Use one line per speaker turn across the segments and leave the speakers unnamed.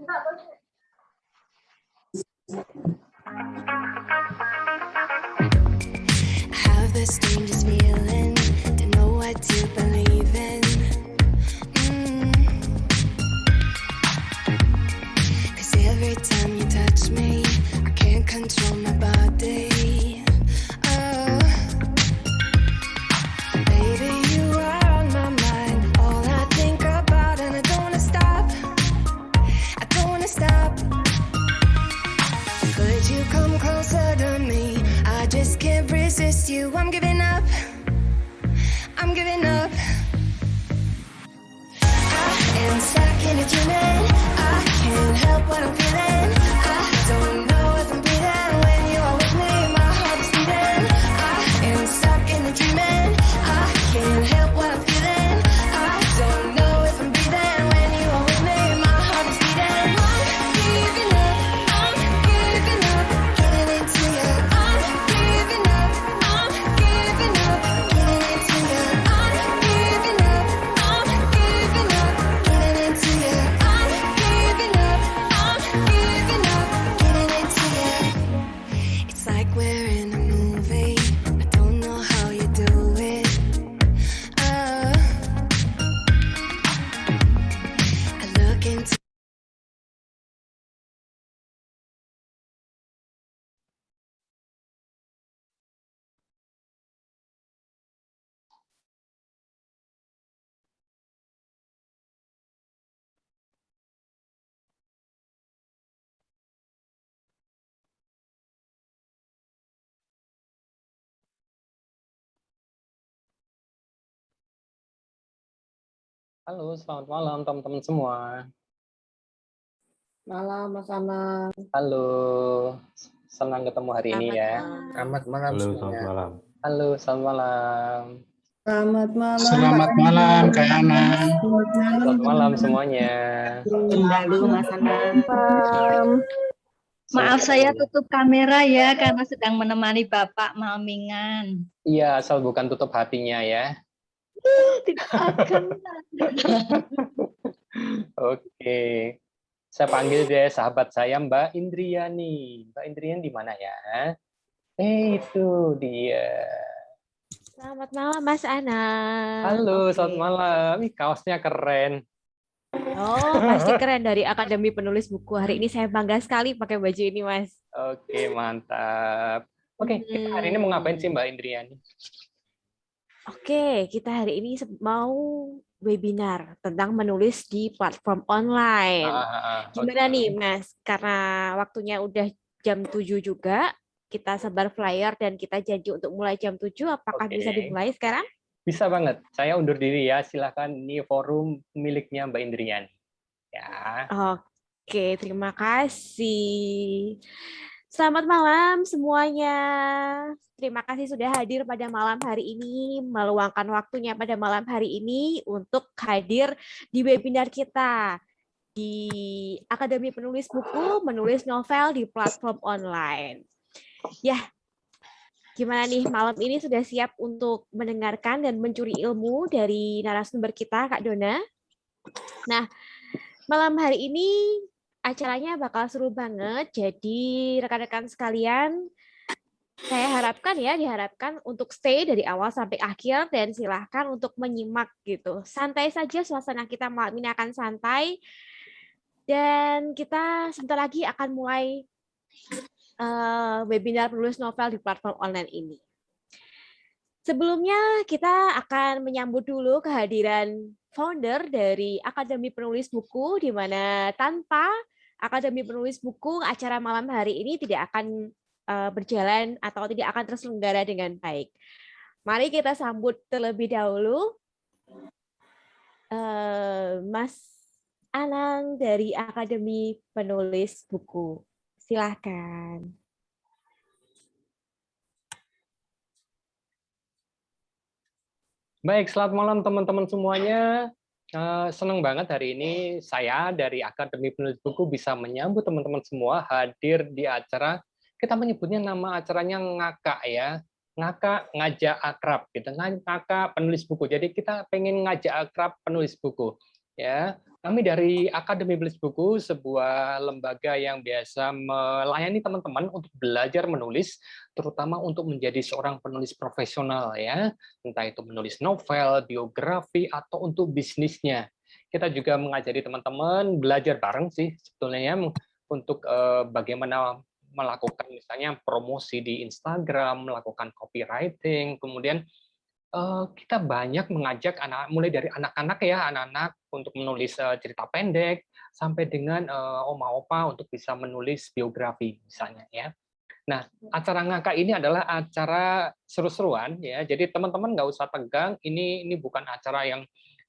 Have the strangest feeling, don't know what to believe in. Cause every time you touch me, I can't control my body. Oh, baby, you are on my mind. All I think about, and I don't wanna stop. I don't wanna stop. Could you come closer to me? I just can't resist you. I'm giving up. I'm giving up. I am stuck in a dreaming. I can't help what I'm feeling. I don't know if I'm breathing when you are with me. My heart is beating. I am stuck in a dreaming. I can't help what I'm feeling. I don't know if I'm breathing when you are with me. My heart is beating. I'm giving up. I'm giving up. Getting into you. I'm giving up. I'm giving up. Getting into you. I'm giving up. I'm giving up. Getting into you. I'm giving up. I'm giving up. Getting into you. It's like we're in a movie. I don't know how you do it. Oh, I look into.
Halo, selamat malam teman-teman semua.
Malam, Mas Anang.
Halo, senang ketemu hari ini ya.
Selamat malam
Halo,
semuanya.
selamat malam.
Halo, selamat malam.
Selamat malam.
Selamat malam, Kak Ana.
Selamat malam semuanya.
Lalu Mas Anang.
Maaf saya tutup kamera ya karena sedang menemani Bapak malmingan.
Iya, asal bukan tutup hatinya ya.
Tidak akan.
Oke. Saya panggil deh sahabat saya Mbak Indriani. Mbak Indriani di mana ya? Itu dia.
Selamat malam Mas Ana.
Halo,
Oke.
selamat malam. Ih, kaosnya keren.
Oh, pasti keren dari Akademi Penulis Buku. Hari ini saya bangga sekali pakai baju ini, Mas.
Oke, mantap. Oke, kita hari ini mau ngapain sih Mbak Indriani?
Oke, kita hari ini mau webinar tentang menulis di platform online. Gimana
oke.
nih, Mas? Karena waktunya udah jam 7 juga, kita sebar flyer dan kita janji untuk mulai jam 7. Apakah
Oke.
bisa dimulai sekarang?
Bisa banget. Saya undur diri ya. Silakan, ini forum miliknya Mbak Indriani. Ya.
Oke, terima kasih. Selamat malam semuanya. Terima kasih sudah hadir pada malam hari ini, meluangkan waktunya pada malam hari ini untuk hadir di webinar kita di Akademi Penulis Buku, menulis novel di platform online. Ya, gimana nih malam ini sudah siap untuk mendengarkan dan mencuri ilmu dari narasumber kita, Kak Dona? Nah, malam hari ini acaranya bakal seru banget, jadi rekan-rekan sekalian, saya diharapkan untuk stay dari awal sampai akhir dan silahkan untuk menyimak gitu. Santai saja, suasana kita malam ini akan santai dan kita sebentar lagi akan mulai webinar penulis novel di platform online ini. Sebelumnya kita akan menyambut dulu kehadiran founder dari Akademi Penulis Buku, di mana tanpa Akademi Penulis Buku, acara malam hari ini tidak akan berjalan atau tidak akan terselenggara dengan baik. Mari kita sambut terlebih dahulu Mas Anang dari Akademi Penulis Buku. Silahkan.
Baik, selamat malam teman-teman semuanya. Senang banget hari ini saya dari Akademi Penulis Buku bisa menyambut teman-teman semua hadir di acara, kita menyebutnya nama acaranya ngakak ya. Ngakak, ngajak akrab gitu. Ngakak penulis buku. Jadi kita pengen ngajak akrab penulis buku ya. Kami dari Akademi Penulis Buku, sebuah lembaga yang biasa melayani teman-teman untuk belajar menulis, terutama untuk menjadi seorang penulis profesional ya, entah itu menulis novel, biografi, atau untuk bisnisnya. Kita juga mengajari teman-teman belajar bareng sih sebetulnya untuk bagaimana melakukan misalnya promosi di Instagram, melakukan copywriting, kemudian kita banyak mengajak anak mulai dari anak-anak ya, anak-anak untuk menulis cerita pendek sampai dengan oma-opa untuk bisa menulis biografi misalnya ya. Nah, acara ngakak ini adalah acara seru-seruan ya. Jadi teman-teman nggak usah tegang, ini bukan acara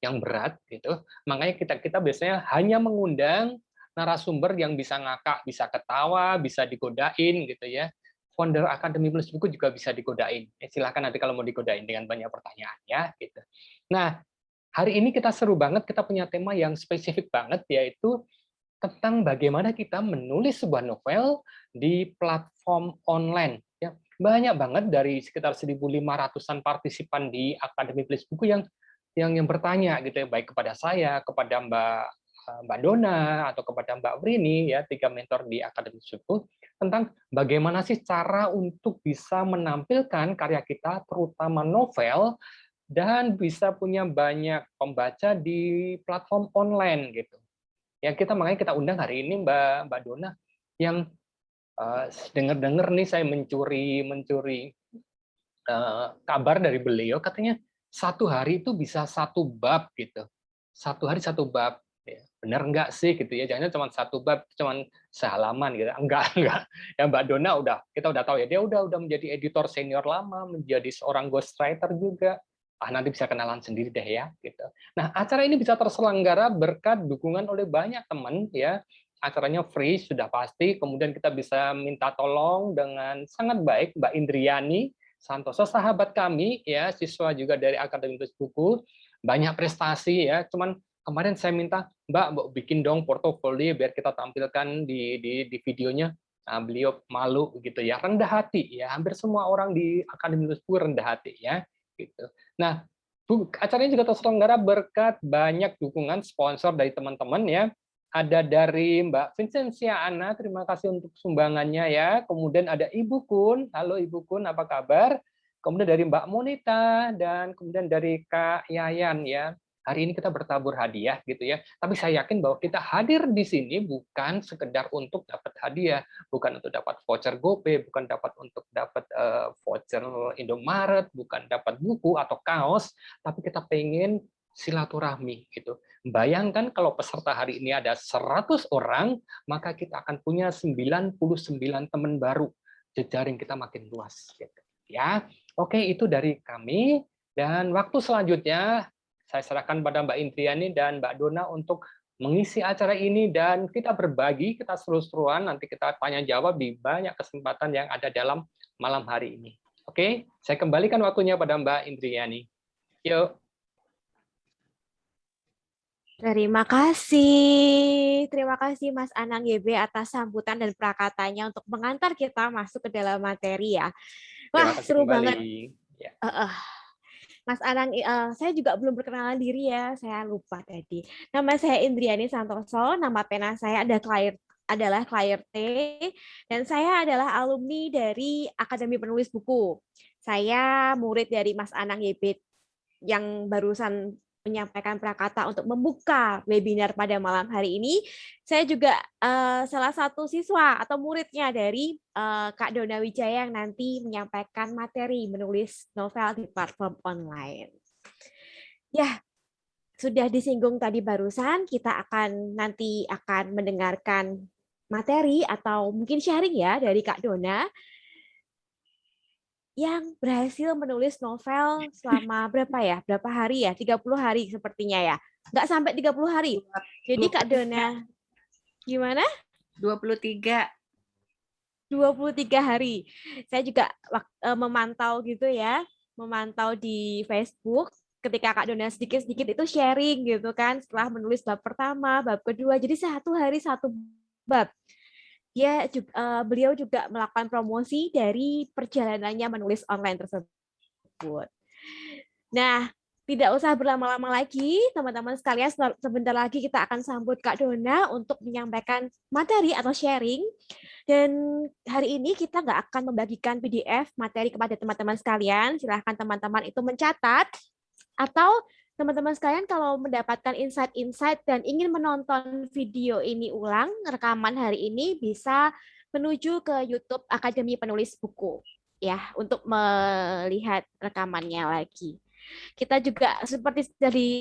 yang berat gitu. Makanya kita biasanya hanya mengundang narasumber yang bisa ngakak, bisa ketawa, bisa digodain gitu ya. Founder Akademi Penulis Buku juga bisa digodain. Silakan nanti kalau mau digodain dengan banyak pertanyaan ya gitu. Nah, hari ini kita seru banget, kita punya tema yang spesifik banget yaitu tentang bagaimana kita menulis sebuah novel di platform online ya. Banyak banget dari sekitar 1.500-an partisipan di Akademi Penulis Buku yang bertanya gitu ya, baik kepada saya, kepada Mbak Dona atau kepada Mbak Wrini ya, 3 mentor di Akademi Penulis Buku tentang bagaimana sih cara untuk bisa menampilkan karya kita terutama novel dan bisa punya banyak pembaca di platform online gitu. Ya makanya kita undang hari ini Mbak Dona yang dengar-dengar nih saya mencuri kabar dari beliau katanya 1 hari itu bisa 1 bab gitu. 1 hari 1 bab. Ya, benar enggak sih gitu ya? Jangan cuma 1 bab, cuma sehalaman gitu. Enggak. Ya Mbak Dona kita udah tahu ya, dia udah menjadi editor senior lama, menjadi seorang ghostwriter juga. Nanti bisa kenalan sendiri deh ya gitu. Nah, acara ini bisa terselenggara berkat dukungan oleh banyak teman ya. Acaranya free sudah pasti, kemudian kita bisa minta tolong dengan sangat baik Mbak Indriani Santoso, sahabat kami ya, siswa juga dari Akademi Penulis Buku, banyak prestasi ya. Cuman kemarin saya minta Mbak bikin dong portofolio biar kita tampilkan di videonya. Nah, beliau malu gitu ya, rendah hati ya. Hampir semua orang di Akademi Penulis Buku rendah hati ya. Gitu. Nah, acaranya juga terselenggara berkat banyak dukungan sponsor dari teman-teman ya. Ada dari Mbak Vincentia Ana, terima kasih untuk sumbangannya ya. Kemudian ada Ibu Kun, halo Ibu Kun, apa kabar? Kemudian dari Mbak Monita dan kemudian dari Kak Yayan ya. Hari ini kita bertabur hadiah gitu ya. Tapi saya yakin bahwa kita hadir di sini bukan sekedar untuk dapat hadiah, bukan untuk dapat voucher GoPay, bukan dapat voucher Indomaret, bukan dapat buku atau kaos, tapi kita pengen silaturahmi gitu. Bayangkan kalau peserta hari ini ada 100 orang, maka kita akan punya 99 teman baru. Jejaring kita makin luas gitu. Ya. Oke, itu dari kami dan waktu selanjutnya saya serahkan pada Mbak Indriani dan Mbak Dona untuk mengisi acara ini dan kita berbagi, kita seru-seruan, nanti kita tanya jawab di banyak kesempatan yang ada dalam malam hari ini. Oke, saya kembalikan waktunya pada Mbak Indriani. Yuk.
Terima kasih Mas Anang YB atas sambutan dan prakatanya untuk mengantar kita masuk ke dalam materi ya. Wah, seru banget.
Ya.
Mas Anang, saya juga belum perkenalan diri ya, saya lupa tadi. Nama saya Indriani Santoso, nama pena saya adalah Claire T, dan saya adalah alumni dari Akademi Penulis Buku. Saya murid dari Mas Anang YB yang barusan menyampaikan prakata untuk membuka webinar pada malam hari ini. Saya juga salah satu siswa atau muridnya dari Kak Dona Wijaya yang nanti menyampaikan materi menulis novel di platform online. Ya, sudah disinggung tadi barusan, kita nanti akan mendengarkan materi atau mungkin sharing ya dari Kak Dona yang berhasil menulis novel selama berapa hari ya? 30 hari sepertinya ya. Nggak sampai 30 hari. Jadi Kak Dona, gimana?
23
hari. Saya juga memantau gitu ya, memantau di Facebook ketika Kak Dona sedikit-sedikit itu sharing gitu kan, setelah menulis bab pertama, bab kedua, jadi 1 hari 1 bab. Beliau juga melakukan promosi dari perjalanannya menulis online tersebut. Nah, tidak usah berlama-lama lagi, teman-teman sekalian. Sebentar lagi kita akan sambut Kak Dona untuk menyampaikan materi atau sharing. Dan hari ini kita nggak akan membagikan PDF materi kepada teman-teman sekalian. Silahkan teman-teman itu mencatat. Atau teman-teman sekalian kalau mendapatkan insight-insight dan ingin menonton video ini ulang, rekaman hari ini bisa menuju ke YouTube Akademi Penulis Buku ya untuk melihat rekamannya lagi. Kita juga seperti dari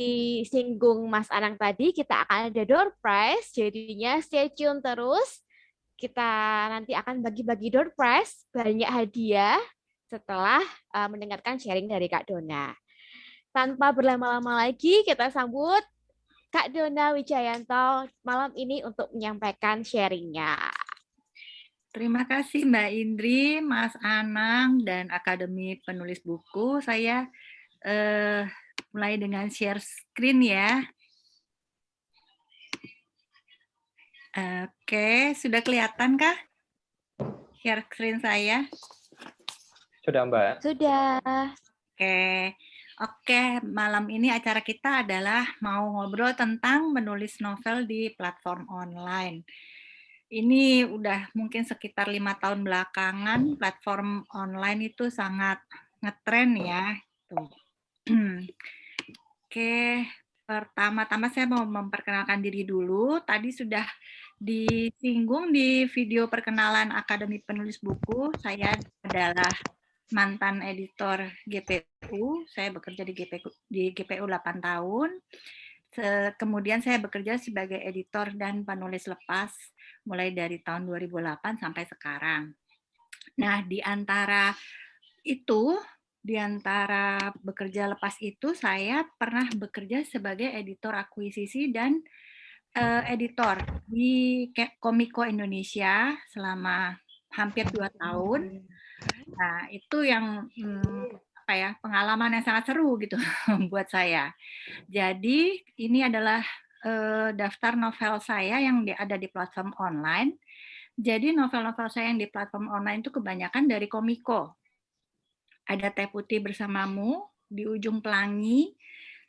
singgung Mas Anang tadi, kita akan ada door prize, jadinya stay tune terus. Kita nanti akan bagi-bagi door prize, banyak hadiah setelah mendengarkan sharing dari Kak Dona. Tanpa berlama-lama lagi, kita sambut Kak Dona Wijayanto malam ini untuk menyampaikan sharingnya.
Terima kasih Mbak Indri, Mas Anang, dan Akademi Penulis Buku. Saya mulai dengan share screen ya. Oke, sudah kelihatan kah share screen saya?
Sudah, Mbak.
Sudah.
Oke, malam ini acara kita adalah mau ngobrol tentang menulis novel di platform online. Ini udah mungkin sekitar 5 tahun belakangan platform online itu sangat ngetren ya. Tuh. Oke, pertama-tama saya mau memperkenalkan diri dulu. Tadi sudah disinggung di video perkenalan Akademi Penulis Buku. Saya adalah mantan editor GPU, saya bekerja di GPU 8 tahun. Kemudian saya bekerja sebagai editor dan penulis lepas mulai dari tahun 2008 sampai sekarang. Nah, di antara bekerja lepas itu, saya pernah bekerja sebagai editor akuisisi dan editor di Komiko Indonesia selama hampir 2 tahun. Nah, itu yang pengalaman yang sangat seru gitu buat saya. Jadi, ini adalah daftar novel saya yang ada di platform online. Jadi, novel-novel saya yang di platform online itu kebanyakan dari Komiko. Ada Teh Putih Bersamamu, Di Ujung Pelangi,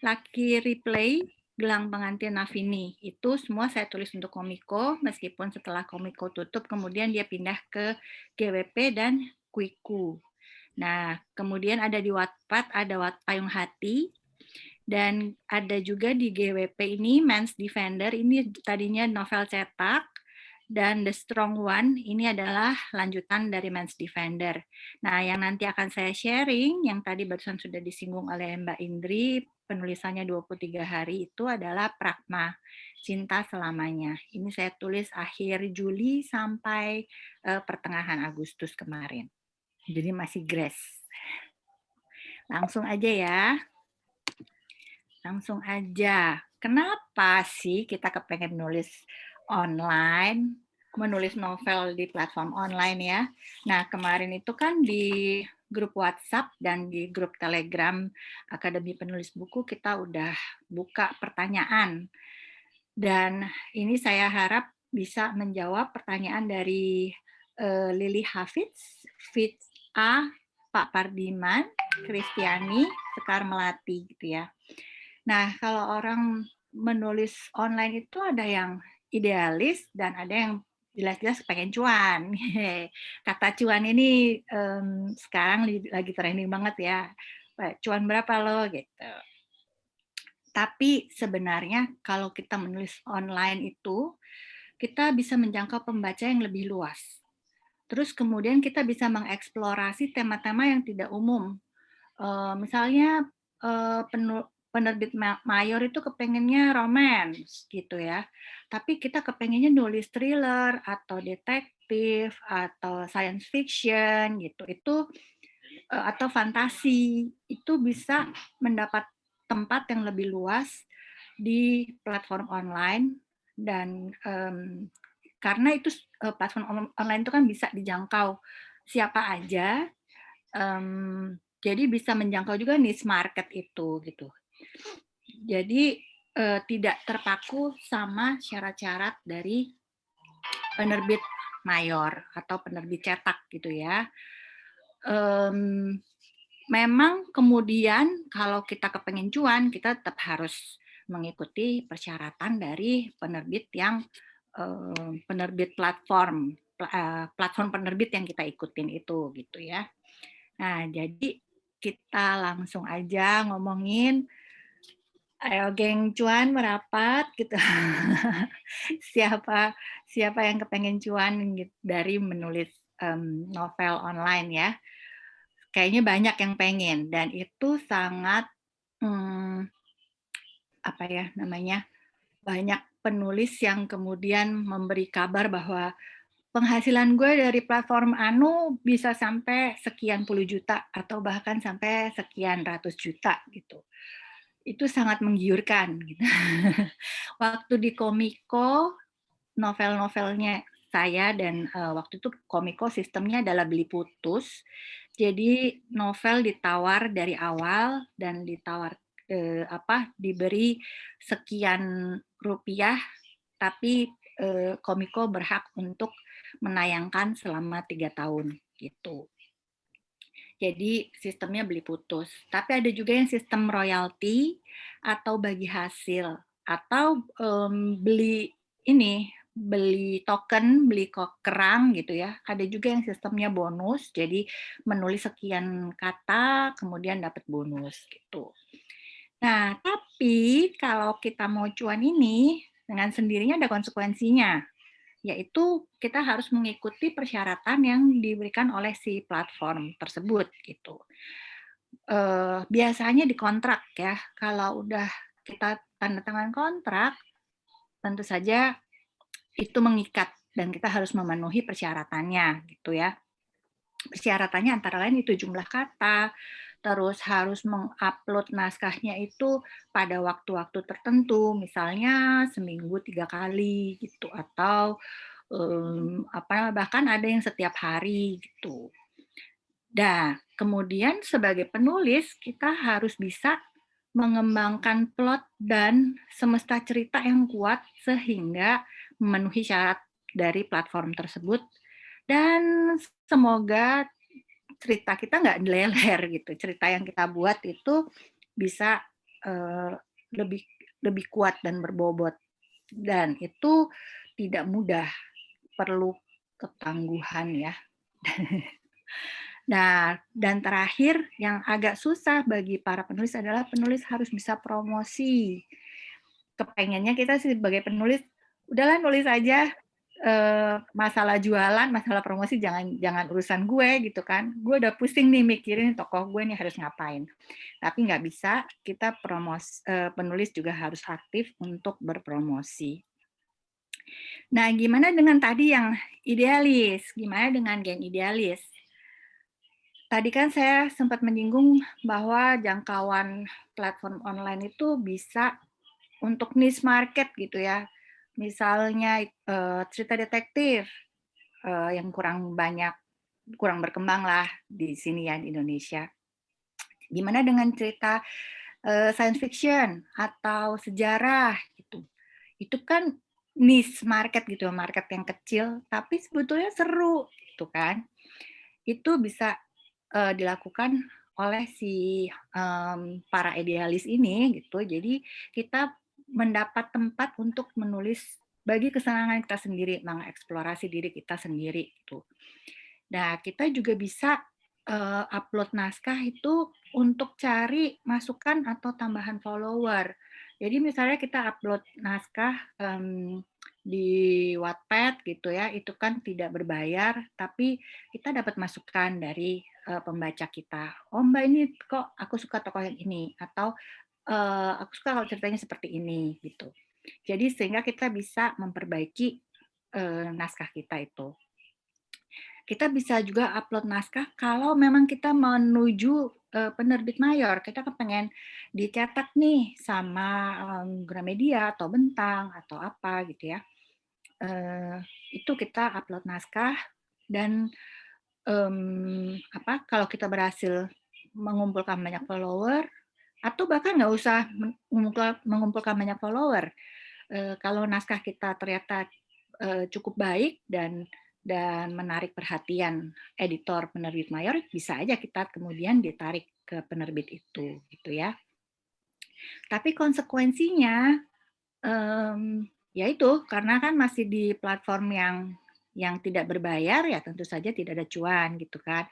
Laki Replay, Gelang Pengantin Navini. Itu semua saya tulis untuk Komiko, meskipun setelah Komiko tutup, kemudian dia pindah ke GWP dan Kuiku. Nah, kemudian ada di Wattpad, ada Payung Hati, dan ada juga di GWP ini Men's Defender, ini tadinya novel cetak, dan The Strong One, ini adalah lanjutan dari Men's Defender. Nah, yang nanti akan saya sharing, yang tadi barusan sudah disinggung oleh Mbak Indri, penulisannya 23 hari itu adalah Pragma, Cinta Selamanya. Ini saya tulis akhir Juli sampai pertengahan Agustus kemarin. Jadi masih grace. Langsung aja ya. Langsung aja. Kenapa sih kita kepengen nulis online, menulis novel di platform online ya? Nah, kemarin itu kan di grup WhatsApp dan di grup Telegram Akademi Penulis Buku kita udah buka pertanyaan. Dan ini saya harap bisa menjawab pertanyaan dari Lili Hafidz, A, Pak Pardiman, Kristiani, Sekar Melati gitu ya. Nah, kalau orang menulis online itu ada yang idealis dan ada yang jelas-jelas pengen cuan. Kata cuan ini sekarang lagi trending banget ya. Cuan berapa lo gitu. Tapi sebenarnya kalau kita menulis online itu, kita bisa menjangkau pembaca yang lebih luas. Terus kemudian kita bisa mengeksplorasi tema-tema yang tidak umum. Misalnya penerbit mayor itu kepengennya romance gitu ya. Tapi kita kepengennya nulis thriller atau detektif atau science fiction gitu. Itu atau fantasi itu bisa mendapat tempat yang lebih luas di platform online dan karena itu platform online itu kan bisa dijangkau siapa aja, jadi bisa menjangkau juga niche market itu gitu. Jadi tidak terpaku sama syarat-syarat dari penerbit mayor atau penerbit cetak gitu ya. memang kemudian kalau kita kepengen cuan, kita tetap harus mengikuti persyaratan dari penerbit yang penerbit platform penerbit yang kita ikutin itu gitu ya. Nah, jadi kita langsung aja ngomongin, ayo geng cuan merapat gitu. siapa yang kepengen cuan gitu, dari menulis novel online ya. Kayaknya banyak yang pengen dan itu sangat apa ya namanya, banyak penulis yang kemudian memberi kabar bahwa penghasilan gue dari platform anu bisa sampai sekian puluh juta atau bahkan sampai sekian ratus juta gitu. Itu sangat menggiurkan gitu. Waktu di Komiko, novel-novelnya saya dan waktu itu Komiko sistemnya adalah beli putus. Jadi novel ditawar dari awal dan ditawar diberi sekian rupiah, tapi Komiko berhak untuk menayangkan selama 3 tahun gitu. Jadi sistemnya beli putus. Tapi ada juga yang sistem royalti atau bagi hasil atau beli token, beli kerang gitu ya. Ada juga yang sistemnya bonus, jadi menulis sekian kata kemudian dapat bonus gitu. Nah, tapi kalau kita mau cuan ini dengan sendirinya ada konsekuensinya, yaitu kita harus mengikuti persyaratan yang diberikan oleh si platform tersebut gitu. Biasanya di kontrak ya, kalau udah kita tanda tangan kontrak, tentu saja itu mengikat dan kita harus memenuhi persyaratannya gitu ya. Persyaratannya antara lain itu jumlah kata, terus harus mengupload naskahnya itu pada waktu-waktu tertentu, misalnya seminggu 3 kali gitu, atau bahkan ada yang setiap hari gitu. Nah, kemudian sebagai penulis kita harus bisa mengembangkan plot dan semesta cerita yang kuat sehingga memenuhi syarat dari platform tersebut, dan semoga cerita kita nggak leler gitu. Cerita yang kita buat itu bisa lebih kuat dan berbobot. Dan itu tidak mudah, perlu ketangguhan ya. Nah, dan terakhir yang agak susah bagi para penulis adalah penulis harus bisa promosi. Kepengennya kita sebagai penulis, udahlah nulis aja, masalah jualan, masalah promosi jangan urusan gue gitu kan. Gue udah pusing nih mikirin tokoh gue nih harus ngapain. Tapi nggak bisa, kita penulis juga harus aktif untuk berpromosi. Nah, gimana dengan tadi yang idealis? Gimana dengan geng idealis? Tadi kan saya sempat menyinggung bahwa jangkauan platform online itu bisa untuk niche market gitu ya. Misalnya cerita detektif yang kurang berkembang lah di sini ya di Indonesia. Gimana dengan cerita science fiction atau sejarah gitu. Itu kan niche market gitu, market yang kecil tapi sebetulnya seru gitu kan. Itu bisa dilakukan oleh si para idealis ini gitu. Jadi kita mendapat tempat untuk menulis bagi kesenangan kita sendiri, mengeksplorasi diri kita sendiri gitu. Nah, kita juga bisa upload naskah itu untuk cari masukan atau tambahan follower. Jadi misalnya kita upload naskah di Wattpad gitu ya, itu kan tidak berbayar, tapi kita dapat masukan dari pembaca kita. Oh Mbak, ini kok aku suka tokoh yang ini, atau aku suka kalau ceritanya seperti ini gitu. Jadi sehingga kita bisa memperbaiki naskah kita itu. Kita bisa juga upload naskah kalau memang kita menuju penerbit mayor, kita kepengen dicetak nih sama Gramedia atau Bentang atau apa gitu ya. Itu kita upload naskah dan kalau kita berhasil mengumpulkan banyak follower, atau bahkan nggak usah mengumpulkan banyak follower, kalau naskah kita ternyata cukup baik dan menarik perhatian editor penerbit mayor, bisa aja kita kemudian ditarik ke penerbit itu, gitu ya. Tapi konsekuensinya, ya itu, karena kan masih di platform yang tidak berbayar, ya tentu saja tidak ada cuan, gitu kan.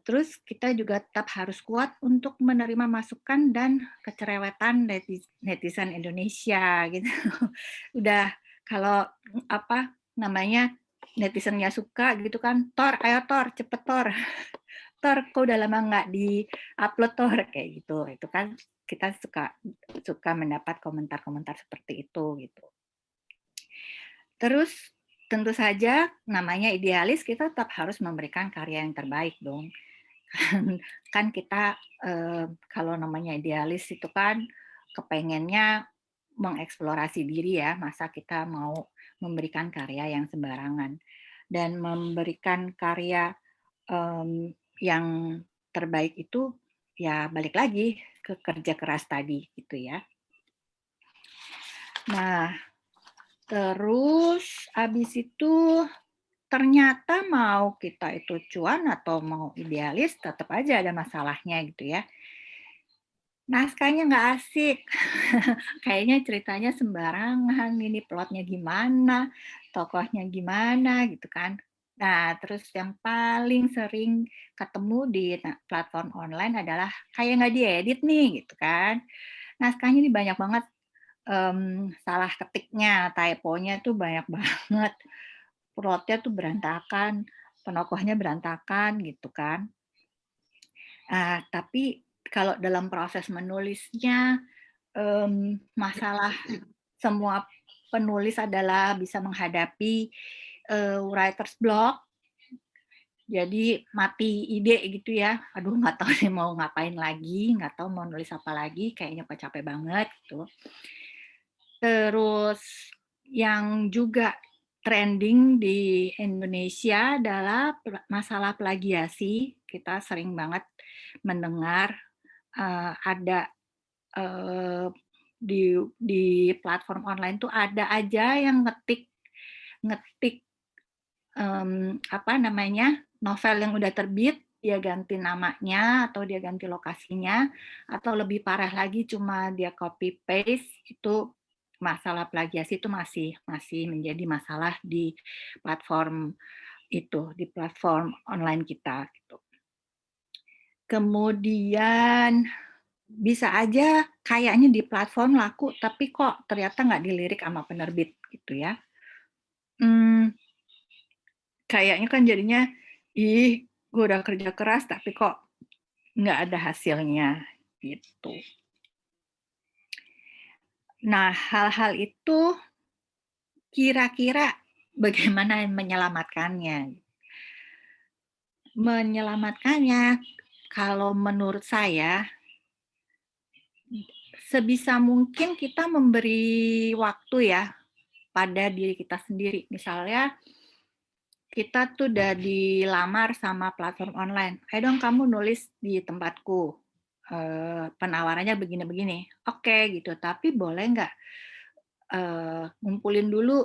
Terus kita juga tetap harus kuat untuk menerima masukan dan kecerewetan netizen Indonesia, gitu. Udah kalau apa namanya netizennya suka gitu kan, Tor, ayo Tor, cepet Tor, Tor, kok udah lama nggak di-upload Tor, kayak gitu. Itu kan kita suka mendapat komentar-komentar seperti itu gitu. Terus tentu saja namanya idealis, kita tetap harus memberikan karya yang terbaik dong. Kan kita kalau namanya idealis itu kan kepengennya mengeksplorasi diri ya, masa kita mau memberikan karya yang sembarangan. Dan memberikan karya yang terbaik itu ya balik lagi ke kerja keras tadi gitu ya. Nah, terus habis itu ternyata mau kita itu cuan atau mau idealis tetap aja ada masalahnya gitu ya. Naskahnya nggak asik, kayaknya ceritanya sembarangan, ini plotnya gimana, tokohnya gimana gitu kan. Nah, terus yang paling sering ketemu di platform online adalah kayak nggak diedit nih gitu kan. Naskahnya ini banyak banget salah ketiknya, typonya tuh banyak banget, plotnya tuh berantakan, penokohnya berantakan gitu kan. Tapi kalau dalam proses menulisnya, masalah semua penulis adalah bisa menghadapi writer's block, jadi mati ide gitu ya. Aduh nggak tahu nih mau ngapain lagi, nggak tahu mau nulis apa lagi, kayaknya kok capek banget gitu. Terus yang juga trending di Indonesia adalah masalah plagiasi. Kita sering banget mendengar ada di platform online tuh ada aja yang ngetik apa namanya novel yang udah terbit, dia ganti namanya atau dia ganti lokasinya, atau lebih parah lagi cuma dia copy paste. Itu masalah plagiasi itu masih menjadi masalah di platform itu, di platform online kita gitu. Kemudian bisa aja kayaknya di platform laku, tapi kok ternyata nggak dilirik sama penerbit gitu ya. Kayaknya kan jadinya, ih, gue udah kerja keras tapi kok nggak ada hasilnya gitu. Nah, hal-hal itu kira-kira bagaimana menyelamatkannya? Menyelamatkannya, kalau menurut saya, sebisa mungkin kita memberi waktu ya pada diri kita sendiri. Misalnya, kita tuh udah dilamar sama platform online. Ayo dong kamu nulis di tempatku. Penawarannya begini-begini. Oke gitu, tapi boleh nggak ngumpulin dulu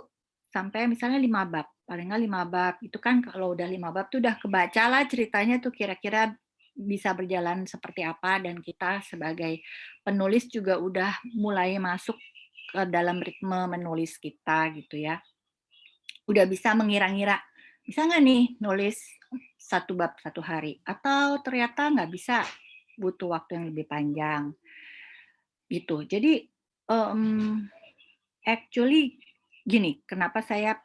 sampai misalnya 5 bab. Paling nggak 5 bab. Itu kan kalau udah 5 bab tuh udah kebaca lah ceritanya tuh kira-kira bisa berjalan seperti apa, dan kita sebagai penulis juga udah mulai masuk ke dalam ritme menulis kita gitu ya. Udah bisa mengira-ngira, bisa nggak nih nulis 1 bab 1 hari? Atau ternyata nggak bisa, butuh waktu yang lebih panjang. Gitu. Jadi, actually gini, kenapa saya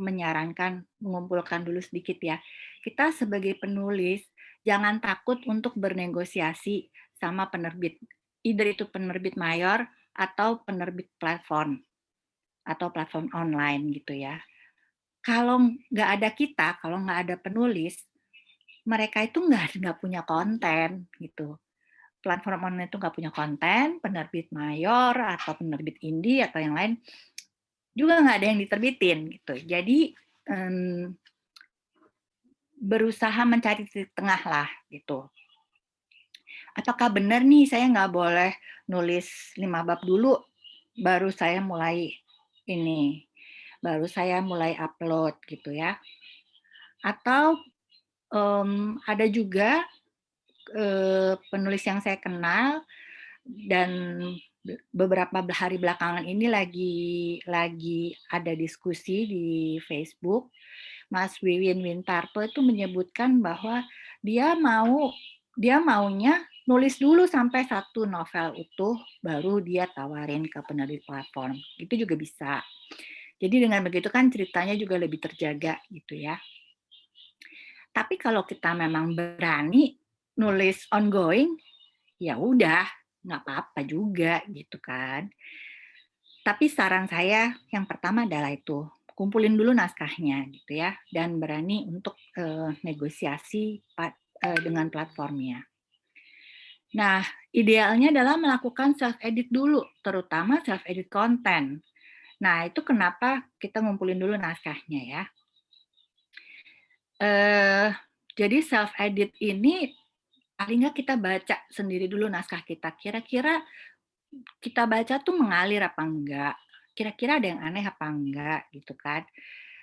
menyarankan mengumpulkan dulu sedikit ya. Kita sebagai penulis, jangan takut untuk bernegosiasi sama penerbit. Either itu penerbit mayor atau penerbit platform, atau platform online gitu ya. Kalau nggak ada kita, kalau nggak ada penulis, mereka itu nggak punya konten gitu. Platform online itu nggak punya konten, penerbit mayor atau penerbit indie atau yang lain juga nggak ada yang diterbitin gitu. Jadi berusaha mencari titik tengah lah gitu. Apakah benar nih saya nggak boleh nulis 5 bab dulu, baru saya mulai ini, baru saya mulai upload gitu ya. Atau ada juga penulis yang saya kenal dan beberapa hari belakangan ini lagi ada diskusi di Facebook. Mas Wiwin Wintarto itu menyebutkan bahwa dia maunya nulis dulu sampai 1 novel utuh, baru dia tawarin ke penerbit platform. Itu juga bisa. Jadi dengan begitu kan ceritanya juga lebih terjaga gitu ya. Tapi kalau kita memang berani nulis ongoing, ya udah, nggak apa-apa juga gitu kan. Tapi saran saya yang pertama adalah itu, kumpulin dulu naskahnya gitu ya, dan berani untuk negosiasi dengan platformnya. Nah, idealnya adalah melakukan self-edit dulu, terutama self-edit konten. Nah, itu kenapa kita ngumpulin dulu naskahnya ya. Jadi self-edit ini paling nggak kita baca sendiri dulu naskah kita. Kira-kira kita baca tuh mengalir apa enggak? Kira-kira ada yang aneh apa enggak gitu kan?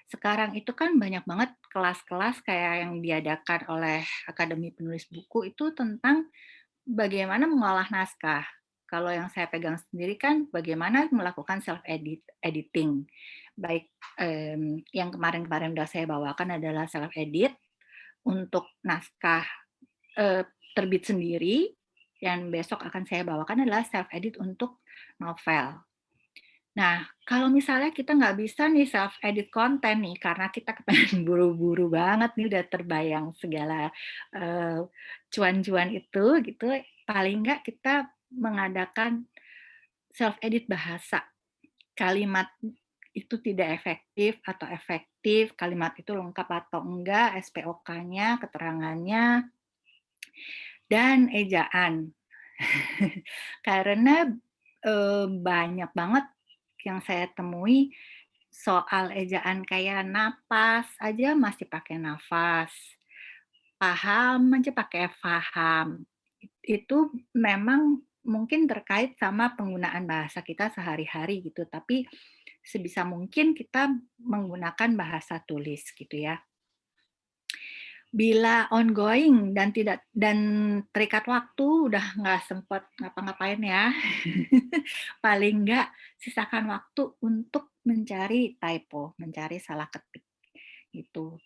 Sekarang itu kan banyak banget kelas-kelas kayak yang diadakan oleh Akademi Penulis Buku itu tentang bagaimana mengolah naskah. Kalau yang saya pegang sendiri kan bagaimana melakukan self-editing. Baik yang kemarin-kemarin sudah saya bawakan adalah self-edit untuk naskah terbit sendiri, dan besok akan saya bawakan adalah self-edit untuk novel. Nah, kalau misalnya kita nggak bisa nih self-edit konten nih, karena kita kepengen buru-buru banget nih, udah terbayang segala cuan-cuan itu, gitu, paling nggak kita mengadakan self-edit bahasa. Kalimat itu tidak efektif atau efektif, kalimat itu lengkap atau enggak, SPOK-nya, keterangannya, dan ejaan. Karena banyak banget yang saya temui soal ejaan kayak napas aja masih pakai nafas, paham aja pakai faham. Itu memang mungkin terkait sama penggunaan bahasa kita sehari-hari gitu, tapi sebisa mungkin kita menggunakan bahasa tulis gitu ya. Bila ongoing dan terikat waktu, udah nggak sempat ngapa-ngapain ya, paling nggak sisakan waktu untuk mencari typo, mencari salah ketik gitu.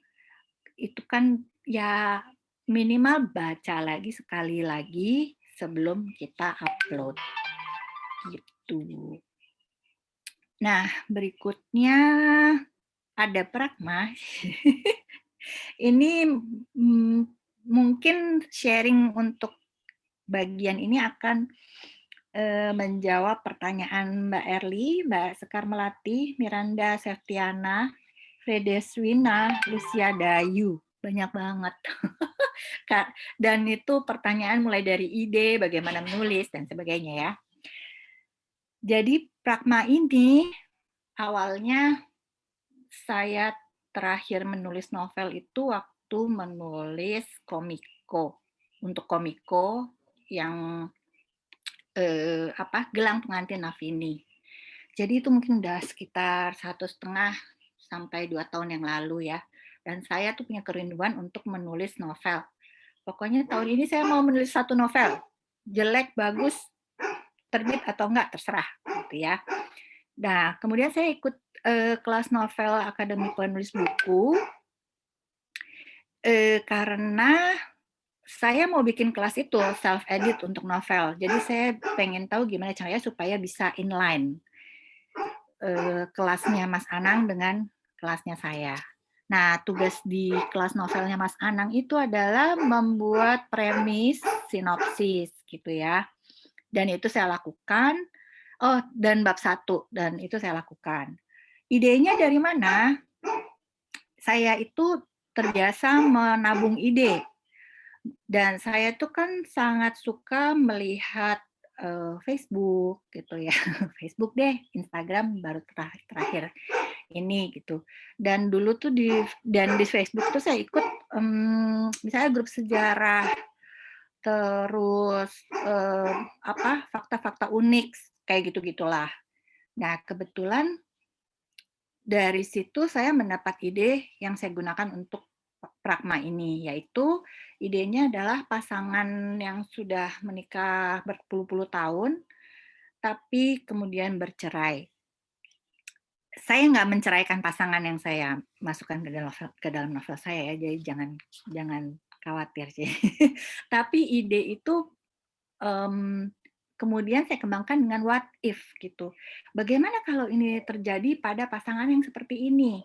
Itu kan ya minimal baca lagi sekali lagi sebelum kita upload gitu. Nah, berikutnya ada Pragma. Ini mungkin sharing untuk bagian ini akan menjawab pertanyaan Mbak Erli, Mbak Sekar Melati, Miranda Septiana, Fredeswina, Lucia Dayu. Banyak banget. Dan itu pertanyaan mulai dari ide, bagaimana menulis, dan sebagainya ya. Jadi Pragma ini awalnya saya terakhir menulis novel itu waktu menulis Komiko. Untuk Komiko yang Gelang Pengantin Navini. Jadi itu mungkin udah sekitar 1,5 sampai 2 tahun yang lalu ya. Dan saya tuh punya kerinduan untuk menulis novel. Pokoknya tahun ini saya mau menulis 1 novel. Jelek, bagus, terbit atau enggak, terserah gitu ya. Nah, kemudian saya ikut kelas novel Akademi Penulis Buku karena saya mau bikin kelas itu self-edit untuk novel. Jadi saya pengen tahu gimana caranya supaya bisa inline kelasnya Mas Anang dengan kelasnya saya. Nah, tugas di kelas novelnya Mas Anang itu adalah membuat premis, sinopsis gitu ya. Dan itu saya lakukan. Oh, dan bab 1, dan itu saya lakukan. Idenya dari mana? Saya itu terbiasa menabung ide. Dan saya tuh kan sangat suka melihat Facebook gitu ya. Facebook deh, Instagram baru terakhir ini gitu. Dan dulu tuh di Facebook tuh saya ikut misalnya grup sejarah, terus fakta-fakta unik kayak gitu-gitulah. Nah, kebetulan dari situ saya mendapat ide yang saya gunakan untuk Pragma ini, yaitu idenya adalah pasangan yang sudah menikah berpuluh-puluh tahun, tapi kemudian bercerai. Saya nggak menceraikan pasangan yang saya masukkan ke dalam novel saya ya, jadi jangan khawatir sih. Tapi ide itu kemudian saya kembangkan dengan what if gitu. Bagaimana kalau ini terjadi pada pasangan yang seperti ini?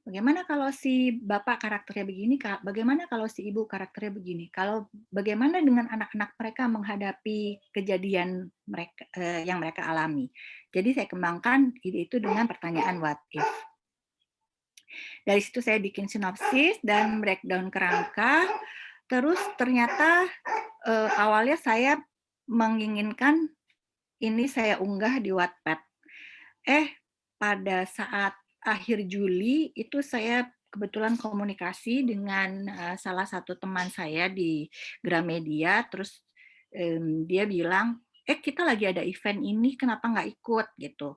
Bagaimana kalau si bapak karakternya begini, bagaimana kalau si ibu karakternya begini? Kalau bagaimana dengan anak-anak mereka menghadapi kejadian mereka yang mereka alami? Jadi saya kembangkan ide itu dengan pertanyaan what if. Dari situ saya bikin sinopsis dan breakdown kerangka. Terus ternyata awalnya saya menginginkan ini saya unggah di Wattpad. Pada saat akhir Juli itu saya kebetulan komunikasi dengan salah satu teman saya di Gramedia, terus dia bilang, kita lagi ada event ini, kenapa nggak ikut gitu?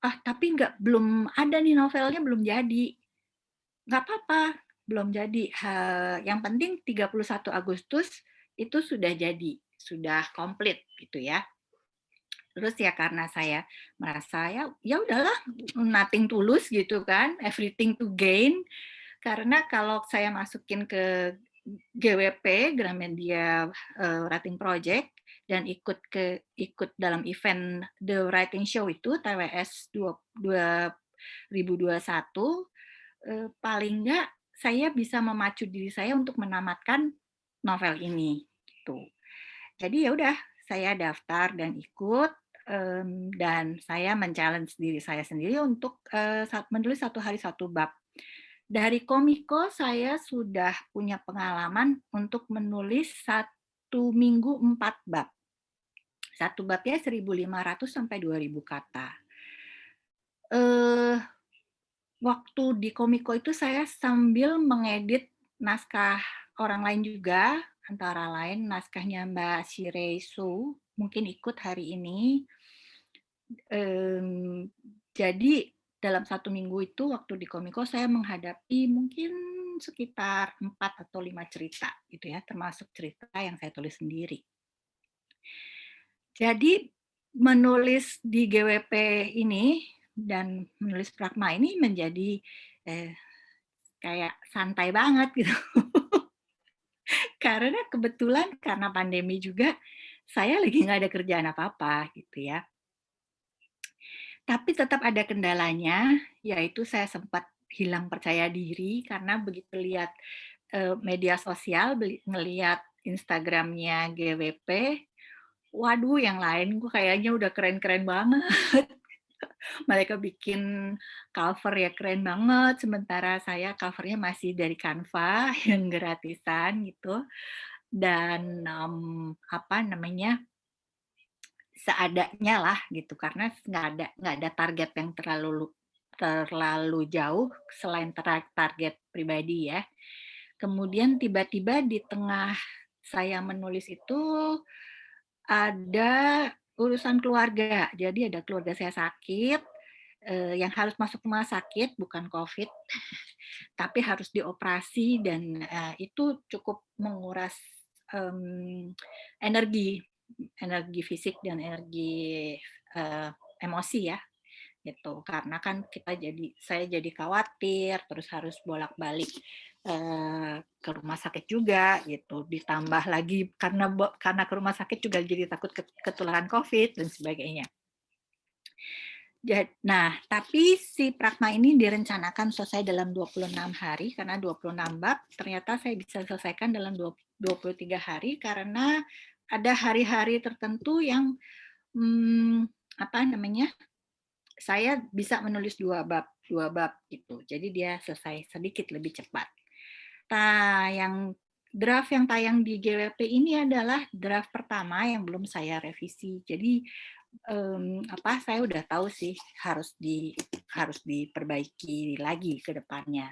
Tapi belum ada nih novelnya, belum jadi. Nggak apa-apa, belum jadi. Yang penting 31 Agustus itu sudah jadi, sudah komplit gitu ya. Terus ya karena saya merasa ya udahlah, nothing tulus gitu kan, everything to gain. Karena kalau saya masukin ke GWP Gramedia Writing Project dan ikut dalam event The Writing Show itu TWS 2021, paling enggak saya bisa memacu diri saya untuk menamatkan novel ini gitu. Jadi ya udah, saya daftar dan ikut, dan saya men-challenge diri saya sendiri untuk menulis 1 hari 1 bab. Dari Komiko saya sudah punya pengalaman untuk menulis 1 minggu 4 bab. 1 babnya 1.500 sampai 2.000 kata. Waktu di Komiko itu saya sambil mengedit naskah orang lain juga, antara lain naskahnya Mbak Shirei Su, mungkin ikut hari ini. Jadi dalam 1 minggu itu waktu di Komiko saya menghadapi mungkin sekitar 4 atau 5 cerita gitu ya, termasuk cerita yang saya tulis sendiri. Jadi menulis di GWP ini dan menulis Pragma ini menjadi kayak santai banget gitu. Karena kebetulan karena pandemi juga saya lagi nggak ada kerjaan apa-apa gitu ya. Tapi tetap ada kendalanya, yaitu saya sempat hilang percaya diri karena begitu lihat media sosial, ngelihat Instagramnya GWP, waduh yang lain gue kayaknya udah keren-keren banget. Mereka bikin cover ya keren banget, sementara saya covernya masih dari Canva yang gratisan gitu. Dan seadanya lah gitu, karena nggak ada target yang terlalu jauh selain target pribadi ya. Kemudian tiba-tiba di tengah saya menulis itu ada urusan keluarga. Jadi ada keluarga saya sakit, yang harus masuk rumah sakit, bukan COVID, tapi harus dioperasi dan itu cukup menguras energi fisik dan energi emosi ya, gitu. Karena kan saya jadi khawatir, terus harus bolak-balik ke rumah sakit juga gitu, ditambah lagi karena ke rumah sakit juga jadi takut ketularan COVID dan sebagainya. Nah, tapi si Pragma ini direncanakan selesai dalam 26 hari karena 26 bab, ternyata saya bisa selesaikan dalam 23 hari karena ada hari-hari tertentu yang saya bisa menulis 2 bab gitu. Jadi dia selesai sedikit lebih cepat. Nah, yang draft yang tayang di GWP ini adalah draft pertama yang belum saya revisi. Jadi saya udah tahu sih harus diperbaiki lagi ke depannya.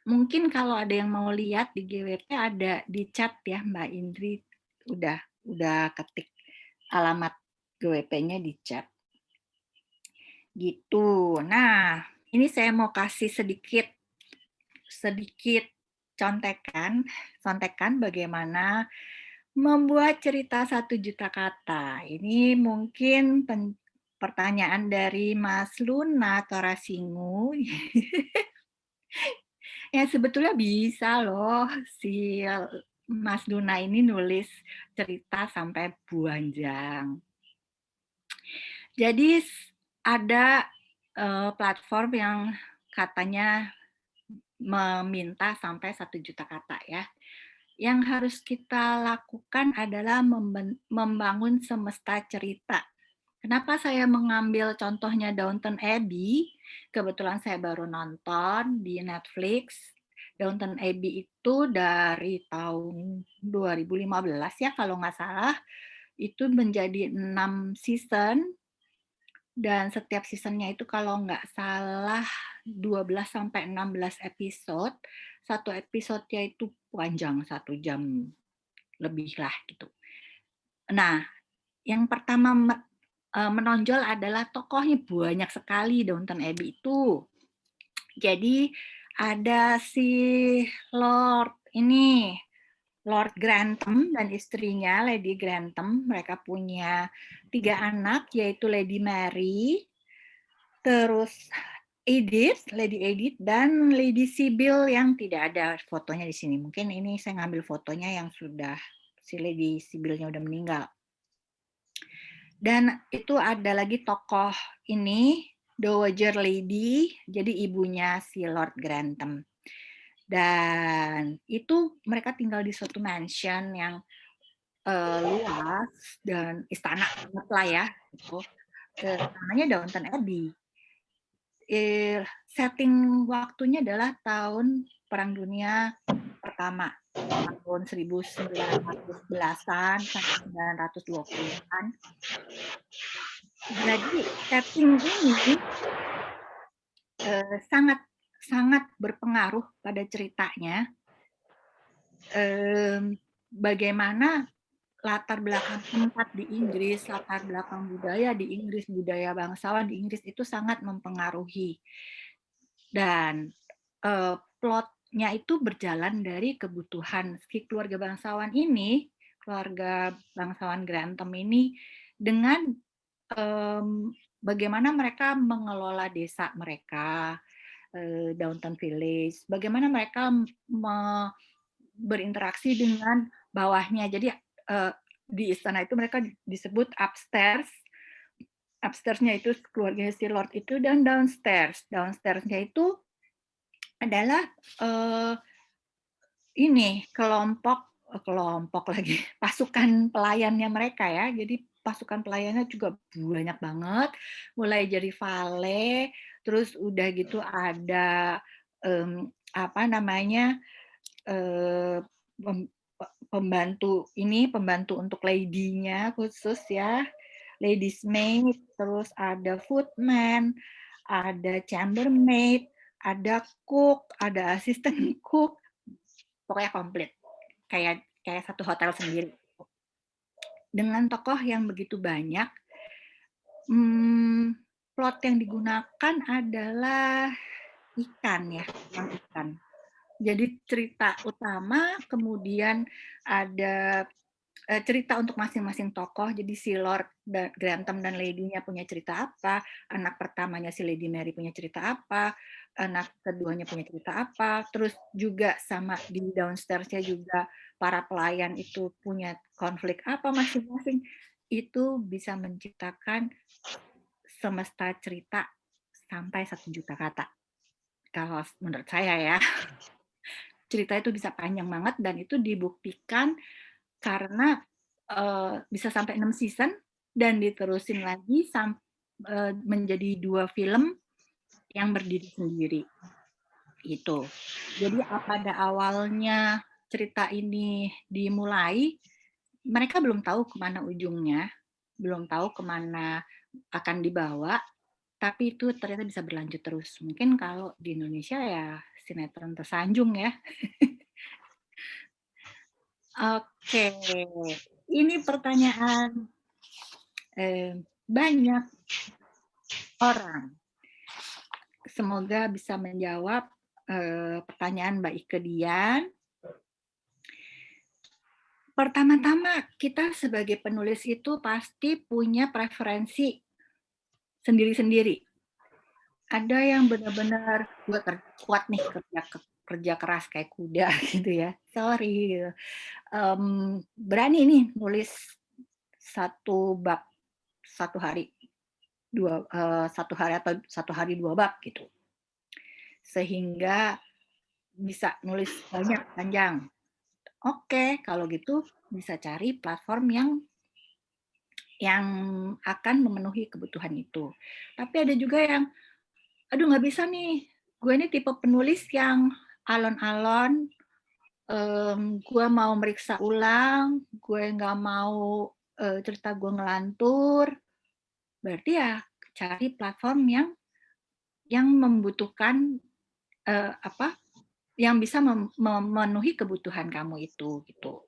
Mungkin kalau ada yang mau lihat di GWP ada di chat ya, Mbak Indri udah ketik alamat GWP-nya di chat. Gitu. Nah, ini saya mau kasih sedikit contekan bagaimana membuat cerita 1 juta kata. Ini mungkin pertanyaan dari Mas Luna Torasingu. Ya sebetulnya bisa loh si Mas Luna ini nulis cerita sampai buanjang. Jadi ada platform yang katanya meminta sampai 1 juta kata ya. Yang harus kita lakukan adalah membangun semesta cerita. Kenapa saya mengambil contohnya Downton Abbey? Kebetulan saya baru nonton di Netflix. Downton Abbey itu dari tahun 2015 ya kalau nggak salah. Itu menjadi 6 season. Dan setiap seasonnya itu kalau nggak salah 12 sampai 16 episode. Satu episodenya itu panjang 1 jam lebih lah gitu. Nah, yang pertama menonjol adalah tokohnya banyak sekali Downton Abbey itu. Jadi ada si Lord Grantham dan istrinya Lady Grantham. Mereka punya 3 anak yaitu Lady Mary, terus Lady Edith, dan Lady Sybil yang tidak ada fotonya di sini. Mungkin ini saya ngambil fotonya yang sudah si Lady Sybilnya udah meninggal. Dan itu ada lagi tokoh ini, Dowager Lady, jadi ibunya si Lord Grantham. Dan itu mereka tinggal di suatu mansion yang luas dan istana banget lah ya. Gitu. Namanya Downton Abbey. Setting waktunya adalah tahun Perang Dunia Pertama, tahun 1910-an sampai 1920-an. Jadi setting ini sangat berpengaruh pada ceritanya. Bagaimana latar belakang tempat di Inggris, latar belakang budaya di Inggris, budaya bangsawan di Inggris itu sangat mempengaruhi. Dan plotnya itu berjalan dari kebutuhan si keluarga bangsawan Grantham ini dengan bagaimana mereka mengelola desa mereka, Downton Village, bagaimana mereka berinteraksi dengan bawahnya. Jadi di istana itu mereka disebut upstairs. Upstairs-nya itu keluarga si Lord itu, dan downstairs. Downstairs-nya itu adalah kelompok lagi, pasukan pelayannya mereka ya. Jadi pasukan pelayannya juga banyak banget, mulai dari valet, terus udah gitu ada pembantu untuk lady-nya khusus ya, ladies maid, terus ada footman, ada chambermaid, ada cook, ada assistant cook, pokoknya komplit, kayak satu hotel sendiri. Dengan tokoh yang begitu banyak, plot yang digunakan adalah ikan. Jadi cerita utama, kemudian ada cerita untuk masing-masing tokoh. Jadi si Lord Grantham dan Lady-nya punya cerita apa, anak pertamanya si Lady Mary punya cerita apa, anak keduanya punya cerita apa, terus juga sama di downstairs-nya juga para pelayan itu punya konflik apa masing-masing. Itu bisa menciptakan semesta cerita sampai 1 juta kata. Kalau menurut saya ya. Cerita itu bisa panjang banget, dan itu dibuktikan karena bisa sampai 6 season dan diterusin lagi menjadi 2 film yang berdiri sendiri. Itu. Jadi pada awalnya cerita ini dimulai, mereka belum tahu kemana ujungnya, belum tahu kemana akan dibawa, tapi itu ternyata bisa berlanjut terus. Mungkin kalau di Indonesia ya sinetron Tersanjung ya. Oke, ini pertanyaan banyak orang. semoga bisa menjawab pertanyaan Mbak Ike Dian. Pertama-tama, kita sebagai penulis itu pasti punya preferensi sendiri-sendiri. Ada yang benar-benar gue kuat nih kerja keras kayak kuda gitu ya. Sorry gitu. Berani nih nulis 1 bab 1 hari, 1 hari atau 1 hari 2 bab gitu. Sehingga bisa nulis banyak panjang. Oke, kalau gitu bisa cari platform yang akan memenuhi kebutuhan itu. Tapi ada juga yang, aduh nggak bisa nih, gue ini tipe penulis yang alon-alon, gue mau meriksa ulang, gue nggak mau cerita gue ngelantur. Berarti ya cari platform yang membutuhkan yang bisa memenuhi kebutuhan kamu itu gitu.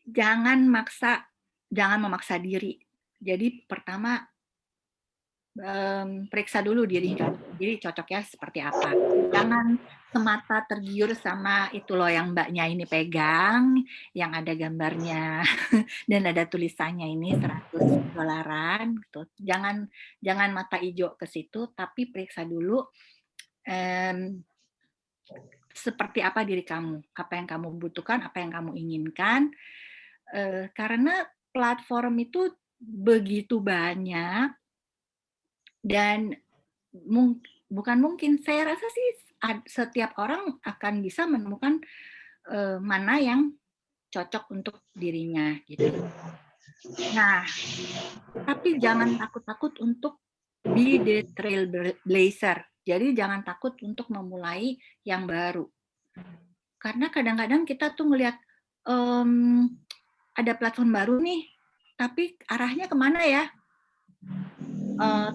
Jangan memaksa diri. Jadi pertama periksa dulu diri cocoknya seperti apa. Jangan semata tergiur sama itu loh yang mbaknya ini pegang, yang ada gambarnya dan ada tulisannya ini $100 gitu. Jangan mata hijau ke situ, tapi periksa dulu seperti apa diri kamu, apa yang kamu butuhkan, apa yang kamu inginkan, karena platform itu begitu banyak dan bukan mungkin, saya rasa sih setiap orang akan bisa menemukan mana yang cocok untuk dirinya gitu. Nah, tapi jangan takut-takut untuk be the trailblazer. Jadi jangan takut untuk memulai yang baru. Karena kadang-kadang kita tuh ngelihat ada platform baru nih, tapi arahnya kemana ya?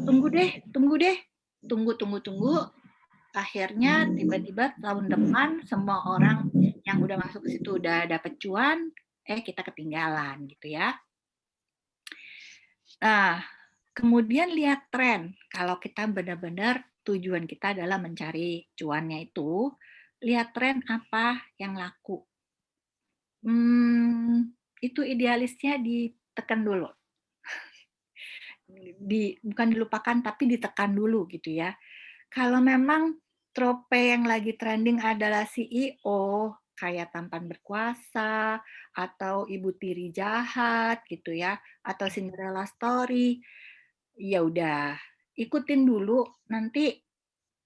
Tunggu deh. Akhirnya tiba-tiba tahun depan semua orang yang udah masuk ke situ udah dapet cuan, kita ketinggalan gitu ya. Nah, kemudian lihat tren. Kalau kita benar-benar tujuan kita adalah mencari cuannya itu, lihat tren apa yang laku. Itu idealisnya ditekan dulu. Bukan dilupakan, tapi ditekan dulu gitu ya. Kalau memang trope yang lagi trending adalah CEO, kayak tampan berkuasa, atau ibu tiri jahat gitu ya, atau Cinderella story, ya udah ikutin dulu, nanti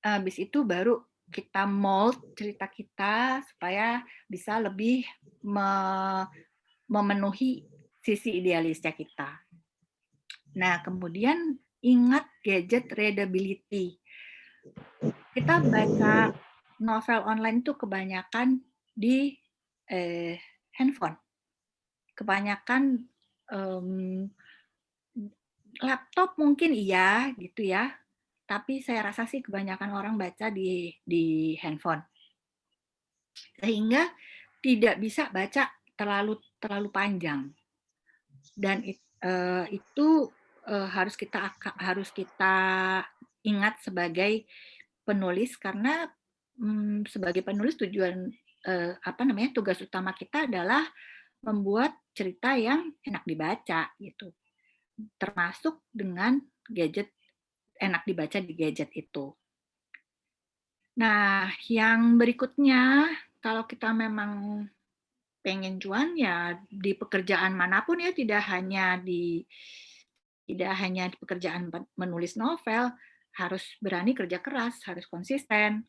habis itu baru kita mold cerita kita supaya bisa lebih memenuhi sisi idealisnya kita. Nah, kemudian ingat gadget readability. Kita baca novel online itu kebanyakan di handphone. Kebanyakan laptop mungkin iya gitu ya, tapi saya rasa sih kebanyakan orang baca di handphone. Sehingga tidak bisa baca terlalu panjang. Dan itu harus kita ingat sebagai penulis, karena sebagai penulis tugas utama kita adalah membuat cerita yang enak dibaca gitu, termasuk dengan gadget, enak dibaca di gadget itu. Nah, yang berikutnya, kalau kita memang pengen cuan ya di pekerjaan manapun ya, tidak hanya di pekerjaan menulis novel, harus berani kerja keras, harus konsisten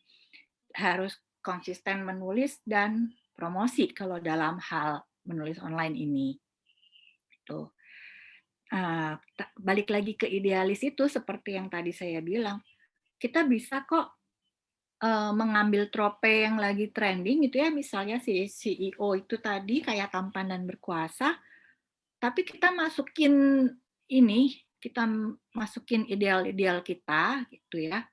menulis dan promosi kalau dalam hal menulis online ini. Tuh. Balik lagi ke idealis itu, seperti yang tadi saya bilang, kita bisa kok mengambil trope yang lagi trending gitu ya, misalnya si CEO itu tadi kayak tampan dan berkuasa, tapi kita masukin ideal-ideal kita gitu ya,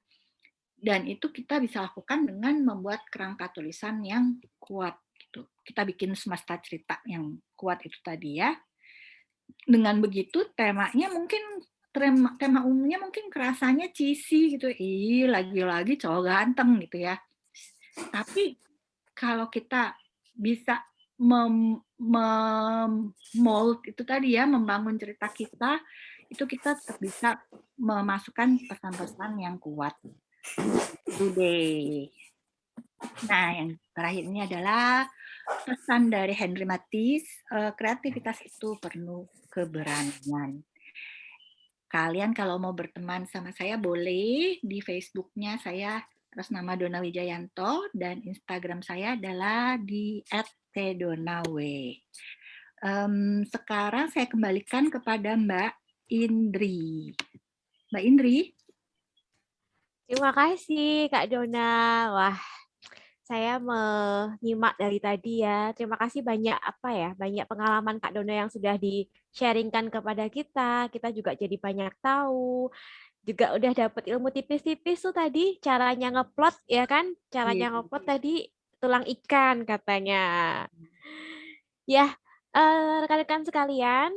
dan itu kita bisa lakukan dengan membuat kerangka tulisan yang kuat gitu. Kita bikin semesta cerita yang kuat itu tadi ya. Dengan begitu temanya mungkin tema umumnya mungkin kerasanya cheesy gitu. Lagi-lagi cowok ganteng gitu ya. Tapi kalau kita bisa mold itu tadi ya, membangun cerita kita, itu kita tetap bisa memasukkan pesan-pesan yang kuat. Today. Nah, yang terakhir ini adalah pesan dari Henry Matisse, kreativitas itu penuh keberanian. Kalian kalau mau berteman sama saya boleh di Facebook-nya saya atas nama Donna Wijayanto dan Instagram saya adalah di @tdonawe. Sekarang saya kembalikan kepada Mbak Indri. Mbak Indri?
Terima kasih Kak Dona. Wah, saya menyimak dari tadi ya. Terima kasih banyak banyak pengalaman Kak Dona yang sudah di-sharingkan kepada kita. Kita juga jadi banyak tahu. Juga udah dapat ilmu tipis-tipis tuh tadi caranya ngeplot ya kan? Caranya ngeplot tadi tulang ikan katanya. Ya, rekan-rekan sekalian,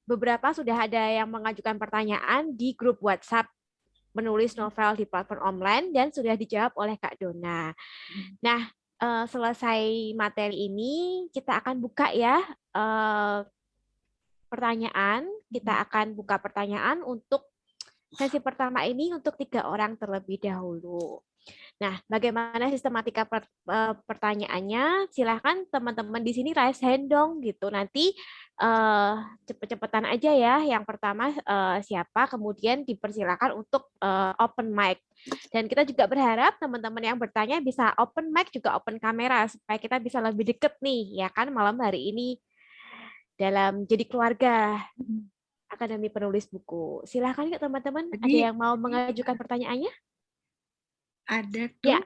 beberapa sudah ada yang mengajukan pertanyaan di grup WhatsApp menulis novel di platform online dan sudah dijawab oleh Kak Dona. Nah, selesai materi ini kita akan buka ya pertanyaan. Kita akan buka pertanyaan untuk sesi pertama ini untuk 3 orang terlebih dahulu. Nah, bagaimana sistematika pertanyaannya? Silahkan teman-teman di sini raise hand dong gitu. Nanti cepet-cepetan aja ya. Yang pertama siapa, kemudian dipersilakan untuk open mic. Dan kita juga berharap teman-teman yang bertanya bisa open mic juga open kamera supaya kita bisa lebih deket nih ya kan malam hari ini dalam jadi keluarga Akademi Penulis Buku. Silahkan yuk teman-teman. Ada yang mau mengajukan pertanyaannya?
Ada tuh.
Ya,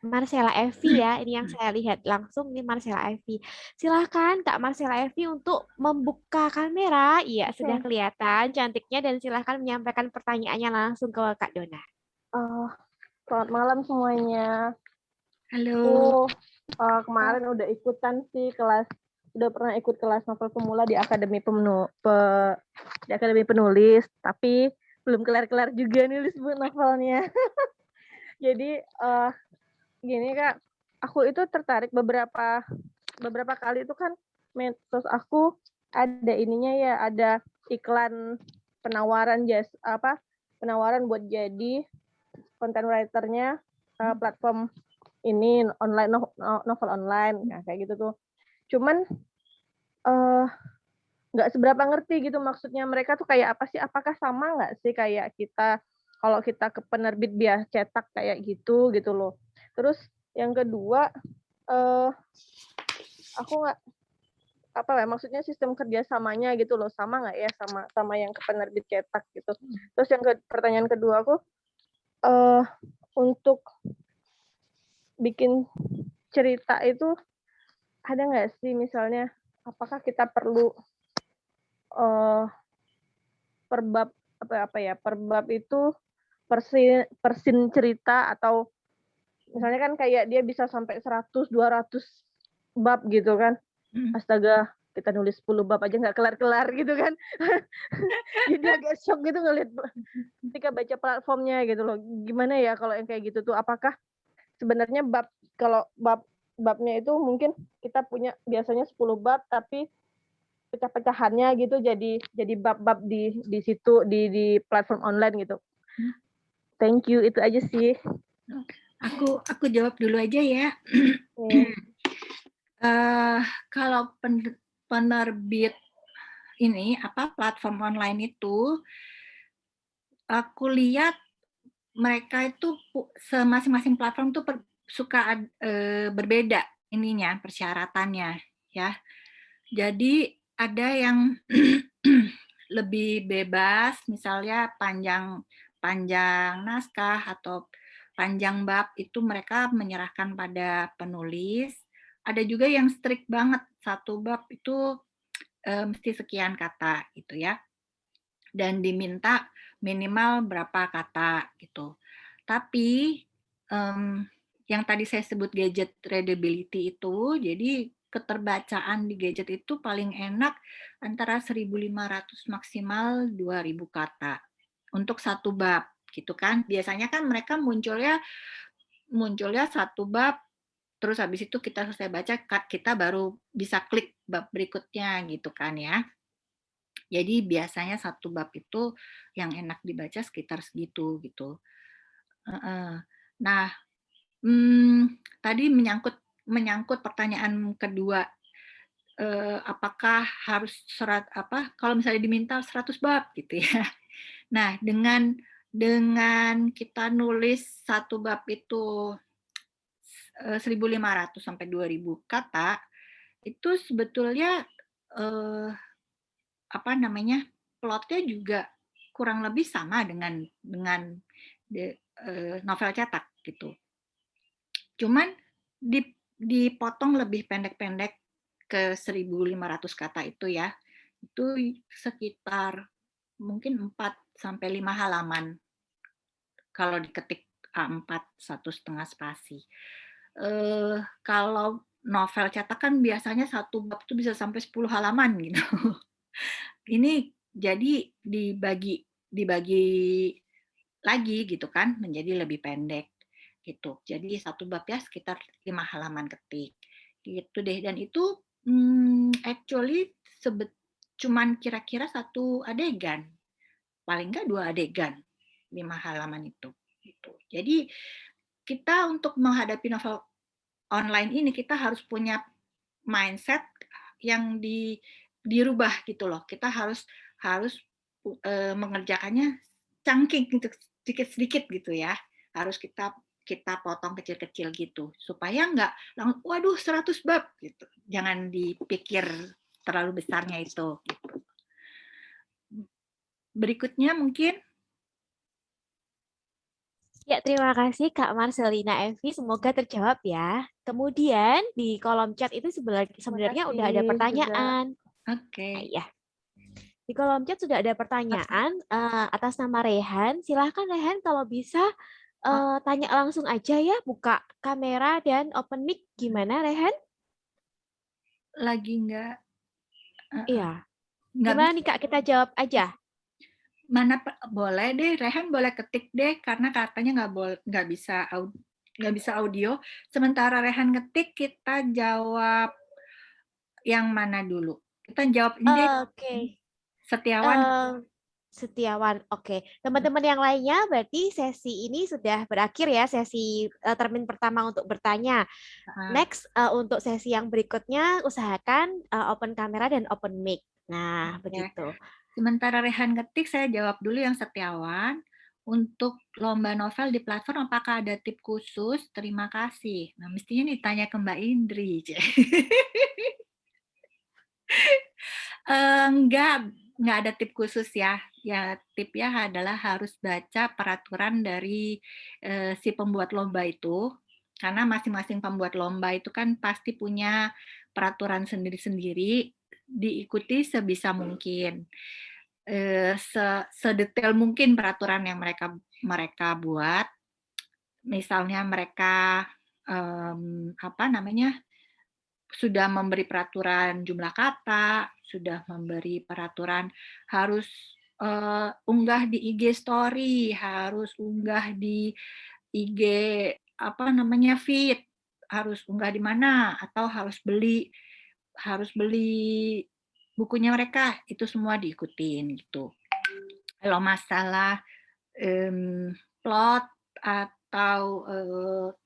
Marcella Evi ya. Ini yang saya lihat langsung nih Marcella Evi. Silahkan Kak Marcella Evi untuk membuka kamera. Iya, sudah kelihatan cantiknya dan silahkan menyampaikan pertanyaannya langsung ke Kak Dona.
Selamat malam semuanya.
Halo.
Kemarin udah ikutan sih udah pernah ikut kelas novel pemula di Akademi Penulis, tapi belum kelar-kelar juga nulis novelnya. Jadi gini Kak, aku itu tertarik beberapa kali itu kan medsos aku ada ininya ya, ada iklan penawaran penawaran buat jadi content writer-nya platform ini online novel online kayak gitu tuh. Cuman nggak seberapa ngerti gitu maksudnya mereka tuh kayak apa sih, apakah sama nggak sih kayak kita kalau kita ke penerbit biasa cetak kayak gitu loh. Terus yang kedua aku nggak maksudnya sistem kerjasamanya gitu loh, sama nggak ya sama yang ke penerbit cetak gitu. Terus yang pertanyaan kedua aku untuk bikin cerita itu ada nggak sih misalnya apakah kita perlu per bab itu persin cerita atau misalnya kan kayak dia bisa sampai 100-200 bab gitu kan. Astaga, kita nulis 10 bab aja nggak kelar-kelar gitu kan. Jadi agak shock gitu ngeliat ketika baca platformnya gitu loh. Gimana ya kalau yang kayak gitu tuh, apakah sebenarnya babnya itu mungkin kita punya biasanya 10 bab tapi pecah-pecahannya gitu jadi bab-bab di situ di platform online gitu. Thank you, itu aja sih.
Aku jawab dulu aja ya. Kalau penerbit ini platform online itu, aku lihat mereka itu masing-masing platform tuh suka berbeda ininya persyaratannya ya. Jadi ada yang lebih bebas, misalnya panjang naskah atau panjang bab itu mereka menyerahkan pada penulis. Ada juga yang strict banget, satu bab itu mesti sekian kata gitu ya. Dan diminta minimal berapa kata gitu. Tapi yang tadi saya sebut gadget readability itu, jadi keterbacaan di gadget itu paling enak antara 1.500 maksimal 2.000 kata untuk satu bab gitu kan. Biasanya kan mereka munculnya satu bab, terus habis itu kita selesai baca, kita baru bisa klik bab berikutnya gitu kan ya. Jadi biasanya satu bab itu yang enak dibaca sekitar segitu gitu. Nah, tadi menyangkut pertanyaan kedua, apakah harus kalau misalnya diminta 100 bab gitu ya. Nah, dengan kita nulis satu bab itu 1.500 sampai 2.000 kata, itu sebetulnya plotnya juga kurang lebih sama dengan novel cetak gitu. Cuman dipotong lebih pendek-pendek ke 1.500 kata itu ya. Itu sekitar mungkin 4 sampai 5 halaman kalau diketik A4 1,5 spasi. Kalau novel cetak kan biasanya satu bab itu bisa sampai 10 halaman gitu. Ini jadi dibagi lagi gitu kan menjadi lebih pendek gitu. Jadi satu bab ya sekitar 5 halaman ketik gitu deh. Dan itu actually cuman kira-kira 1 adegan, paling nggak 2 adegan 5 halaman itu gitu. Jadi kita untuk menghadapi novel online ini kita harus punya mindset yang dirubah gitu loh. Kita harus mengerjakannya chunking gitu, sedikit-sedikit gitu ya. Harus kita potong kecil-kecil gitu supaya nggak langsung waduh 100 bab gitu. Jangan dipikir terlalu besarnya itu gitu. Berikutnya mungkin.
Ya, terima kasih Kak Marcelina Evi. Semoga terjawab ya. Kemudian di kolom chat itu sebenarnya udah ada pertanyaan.
Oke.
Ya. Di kolom chat sudah ada pertanyaan atas nama Rehan. Silahkan Rehan kalau bisa tanya langsung aja ya. Buka kamera dan open mic. Gimana Rehan?
Lagi nggak.
Iya. Gimana nih Kak? Kita jawab aja.
Mana boleh deh, Rehan boleh ketik deh karena katanya nggak bisa audio. Sementara Rehan ketik, kita jawab yang mana dulu? Kita jawab ini deh.
Oke.
Setiawan.
Oke. Teman-teman yang lainnya berarti sesi ini sudah berakhir ya, sesi termin pertama untuk bertanya. Next, untuk sesi yang berikutnya usahakan open kamera dan open mic. Nah, begitu.
Sementara Rehan ketik, saya jawab dulu yang Setiawan. Untuk lomba novel di platform, apakah ada tip khusus? Terima kasih. Nah, mestinya ditanya ke Mbak Indri. Nggak ada tip khusus ya. Ya, tipnya adalah harus baca peraturan dari si pembuat lomba itu. Karena masing-masing pembuat lomba itu kan pasti punya peraturan sendiri-sendiri, diikuti sebisa mungkin. Sedetail mungkin peraturan yang mereka buat. Misalnya mereka sudah memberi peraturan jumlah kata, sudah memberi peraturan harus unggah di IG story, harus unggah di IG feed, harus unggah di mana, atau harus beli bukunya mereka, itu semua diikutin gitu. Kalau masalah plot atau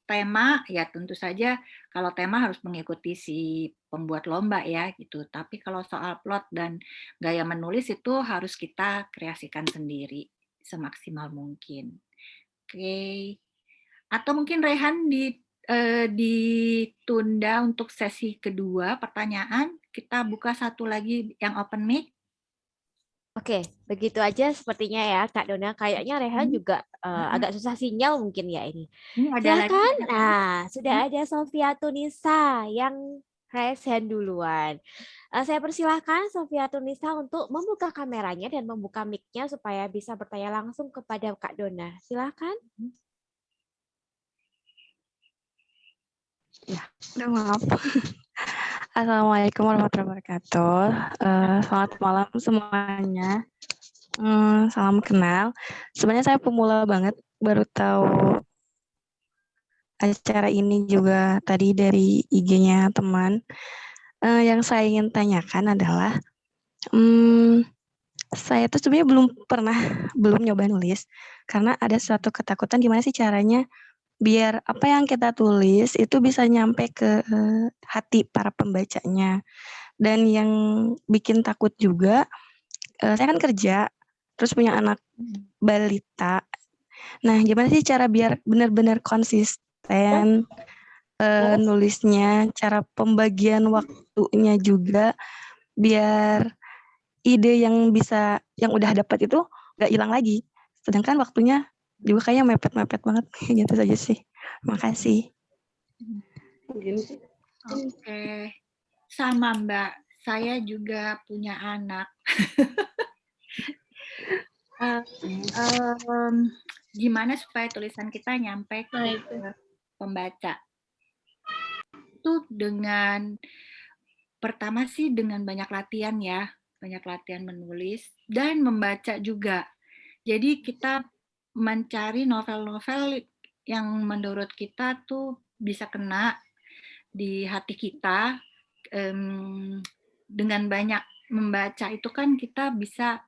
tema, ya tentu saja kalau tema harus mengikuti si pembuat lomba ya gitu. Tapi kalau soal plot dan gaya menulis itu harus kita kreasikan sendiri semaksimal mungkin. Oke. Atau mungkin Rehan ditunda untuk sesi kedua pertanyaan. Kita buka satu lagi yang open mic.
Oke, begitu aja sepertinya ya Kak Dona. Kayaknya Rehan juga agak susah sinyal mungkin ya ini. Silakan. Nah, sudah ada Sofia Tunisa yang raise hand duluan. Saya persilahkan Sofia Tunisa untuk membuka kameranya dan membuka mic-nya supaya bisa bertanya langsung kepada Kak Dona. Silakan.
Ya, udah maaf. Assalamualaikum warahmatullahi wabarakatuh. Selamat malam semuanya. Salam kenal. Sebenarnya saya pemula banget, baru tahu acara ini juga tadi dari IG-nya teman. Yang saya ingin tanyakan adalah, saya tuh sebenarnya belum nyoba nulis, karena ada suatu ketakutan gimana sih caranya biar apa yang kita tulis itu bisa nyampe ke hati para pembacanya. Dan yang bikin takut juga, saya kan kerja, terus punya anak balita. Nah, gimana sih cara biar benar-benar konsisten nulisnya, cara pembagian waktunya juga, biar ide yang udah dapat itu nggak hilang lagi. Sedangkan waktunya juga kayaknya mepet-mepet banget. Gitu saja sih. Makasih.
Oke, sama Mbak. Saya juga punya anak. Gimana supaya tulisan kita nyampe ke pembaca? Itu pertama sih dengan banyak latihan ya, banyak latihan menulis dan membaca juga. Jadi kita mencari novel-novel yang menurut kita tuh bisa kena di hati kita. Dengan banyak membaca itu kan kita bisa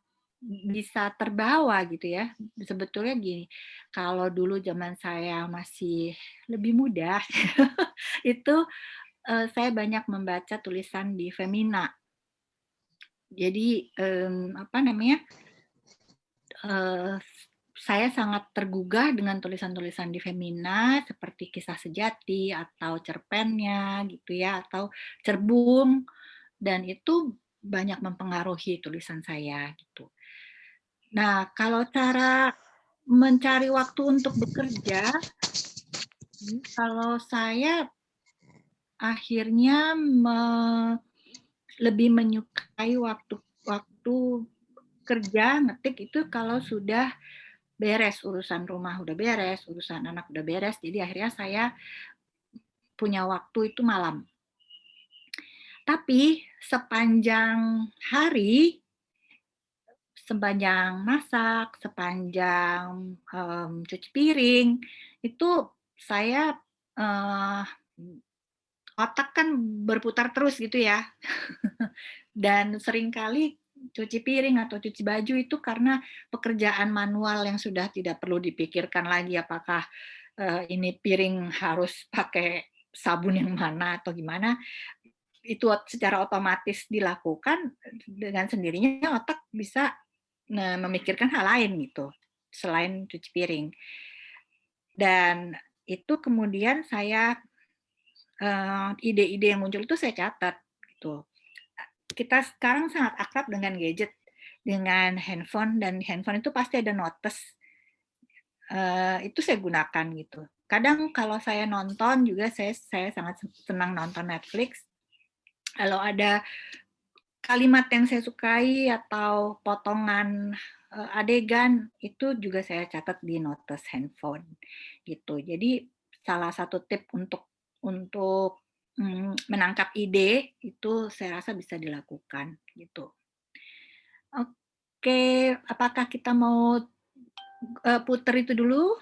terbawa gitu ya. Sebetulnya gini, kalau dulu zaman saya masih lebih muda, itu saya banyak membaca tulisan di Femina. Jadi saya sangat tergugah dengan tulisan-tulisan di Femina seperti Kisah Sejati atau cerpennya gitu ya, atau Cerbung, dan itu banyak mempengaruhi tulisan saya gitu. Nah, kalau cara mencari waktu untuk bekerja, kalau saya akhirnya lebih menyukai waktu kerja ngetik itu kalau sudah beres, urusan rumah udah beres, urusan anak udah beres, jadi akhirnya saya punya waktu itu malam. Tapi sepanjang hari, sepanjang masak, sepanjang cuci piring, itu saya otak kan berputar terus gitu ya. Dan seringkali cuci piring atau cuci baju itu karena pekerjaan manual yang sudah tidak perlu dipikirkan lagi apakah ini piring harus pakai sabun yang mana atau gimana, itu secara otomatis dilakukan, dengan sendirinya otak bisa memikirkan hal lain gitu selain cuci piring. Dan itu kemudian saya ide-ide yang muncul itu saya catat gitu. Kita sekarang sangat akrab dengan gadget, dengan handphone, dan handphone itu pasti ada notes. Itu saya gunakan gitu. Kadang kalau saya nonton juga saya sangat senang nonton Netflix. Kalau ada kalimat yang saya sukai atau potongan adegan itu juga saya catat di notes handphone gitu. Jadi salah satu tip untuk menangkap ide itu saya rasa bisa dilakukan gitu. Oke, apakah kita mau puter itu dulu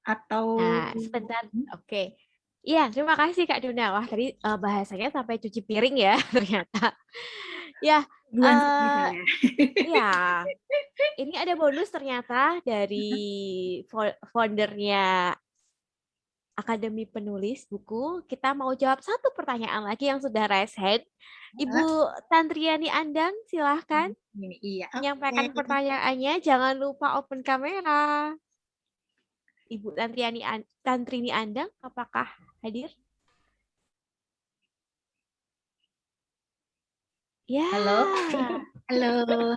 atau?
Nah, sebentar. Oke. Iya, terima kasih Kak Duna. Wah, tadi bahasanya sampai cuci piring ya ternyata. Ya, iya. Ini ada bonus ternyata dari foundernya Akademi Penulis Buku. Kita mau jawab satu pertanyaan lagi yang sudah raise hand. Ibu Tantriani Andang, silahkan.
Iya.
Menyampaikan pertanyaannya. Jangan lupa open kamera. Ibu Tantrini Andang, apakah hadir? Ya.
Halo.
Halo.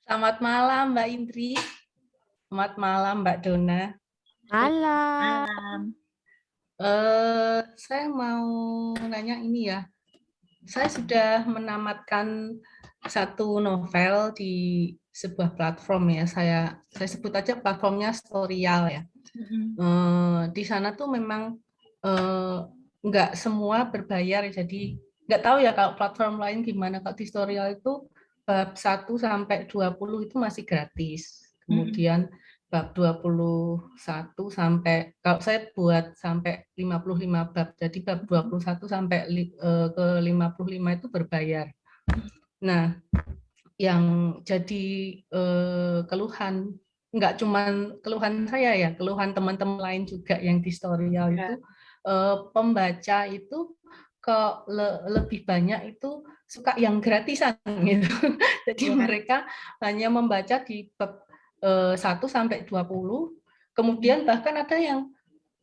Selamat malam Mbak Indri. Selamat malam Mbak Dona.
Malam.
Saya mau nanya ini ya. Saya sudah menamatkan satu novel di sebuah platform ya. Saya sebut aja platformnya Storyal ya. Di sana tuh memang nggak semua berbayar, jadi nggak tahu ya kalau platform lain gimana. Kalau di Storyal itu bab 1 sampai 20 itu masih gratis. Kemudian bab 21 sampai, kalau saya buat sampai 55 bab, jadi bab 21 sampai ke 55 itu berbayar. Nah, yang jadi keluhan, nggak cuman keluhan saya ya, keluhan teman-teman lain juga yang di Storyal itu, pembaca itu kok lebih banyak itu suka yang gratisan gitu. Jadi mereka hanya membaca di bab 1 sampai 20, kemudian bahkan ada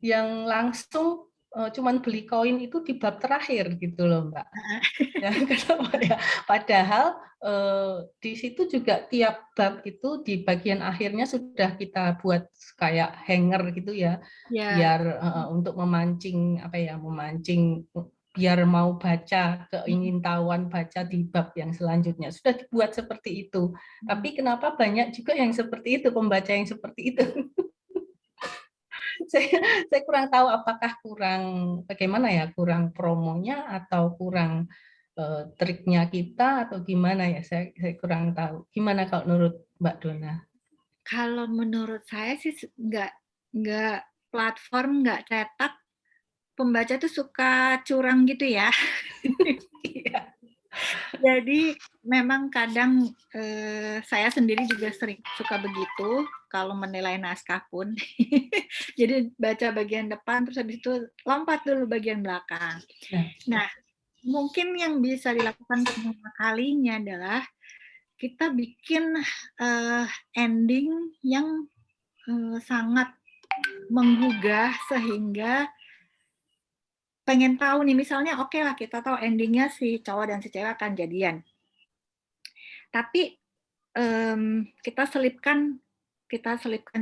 yang langsung cuman beli koin itu di bab terakhir gitu loh, Mbak. Ya, kenapa ya? Padahal di situ juga tiap bab itu di bagian akhirnya sudah kita buat kayak hanger gitu ya, biar untuk memancing apa ya, memancing biar mau baca, keingintahuan baca di bab yang selanjutnya. Sudah dibuat seperti itu. Tapi kenapa banyak juga yang seperti itu, pembaca yang seperti itu? saya kurang tahu apakah kurang bagaimana ya, kurang promonya atau kurang triknya kita atau gimana ya, saya kurang tahu. Gimana kalau menurut Mbak Dona?
Kalau menurut saya sih nggak platform, nggak cetak, pembaca tuh suka curang gitu ya. Jadi memang kadang saya sendiri juga sering suka begitu kalau menilai naskah pun. Jadi baca bagian depan terus habis itu lompat dulu bagian belakang. Nah, mungkin yang bisa dilakukan pertama kalinya adalah kita bikin ending yang sangat menggugah sehingga pengen tahu nih, misalnya oke lah kita tahu endingnya si cowok dan si cewek akan jadian. Tapi kita selipkan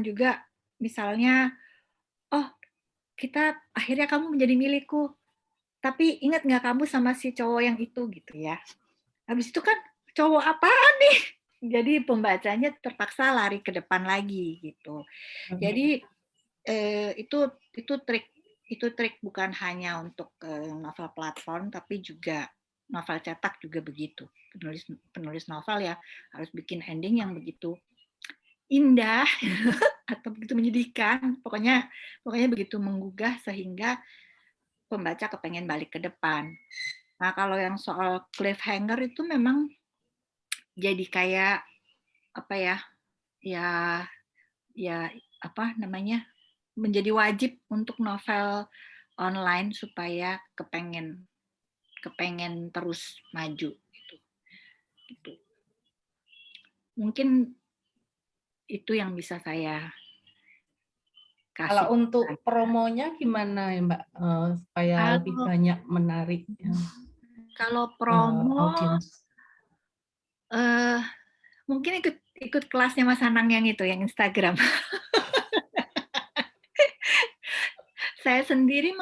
juga misalnya, oh kita akhirnya kamu menjadi milikku, tapi ingat nggak kamu sama si cowok yang itu gitu ya. Habis itu kan cowok apaan nih? Jadi pembacanya terpaksa lari ke depan lagi gitu. Jadi itu trik bukan hanya untuk novel platform, tapi juga novel cetak juga begitu. Penulis novel ya harus bikin ending yang begitu indah atau begitu menyedihkan, pokoknya begitu menggugah sehingga pembaca kepengen balik ke depan. Nah, kalau yang soal cliffhanger itu memang jadi kayak apa ya? Ya apa namanya? Menjadi wajib untuk novel online supaya kepengen terus maju gitu. Mungkin itu yang bisa saya kasih.
Kalau untuk promonya gimana ya Mbak, supaya lebih banyak menarik
kalau promo
audiens?
Mungkin ikut kelasnya Mas Anang yang itu, yang Instagram. Saya sendiri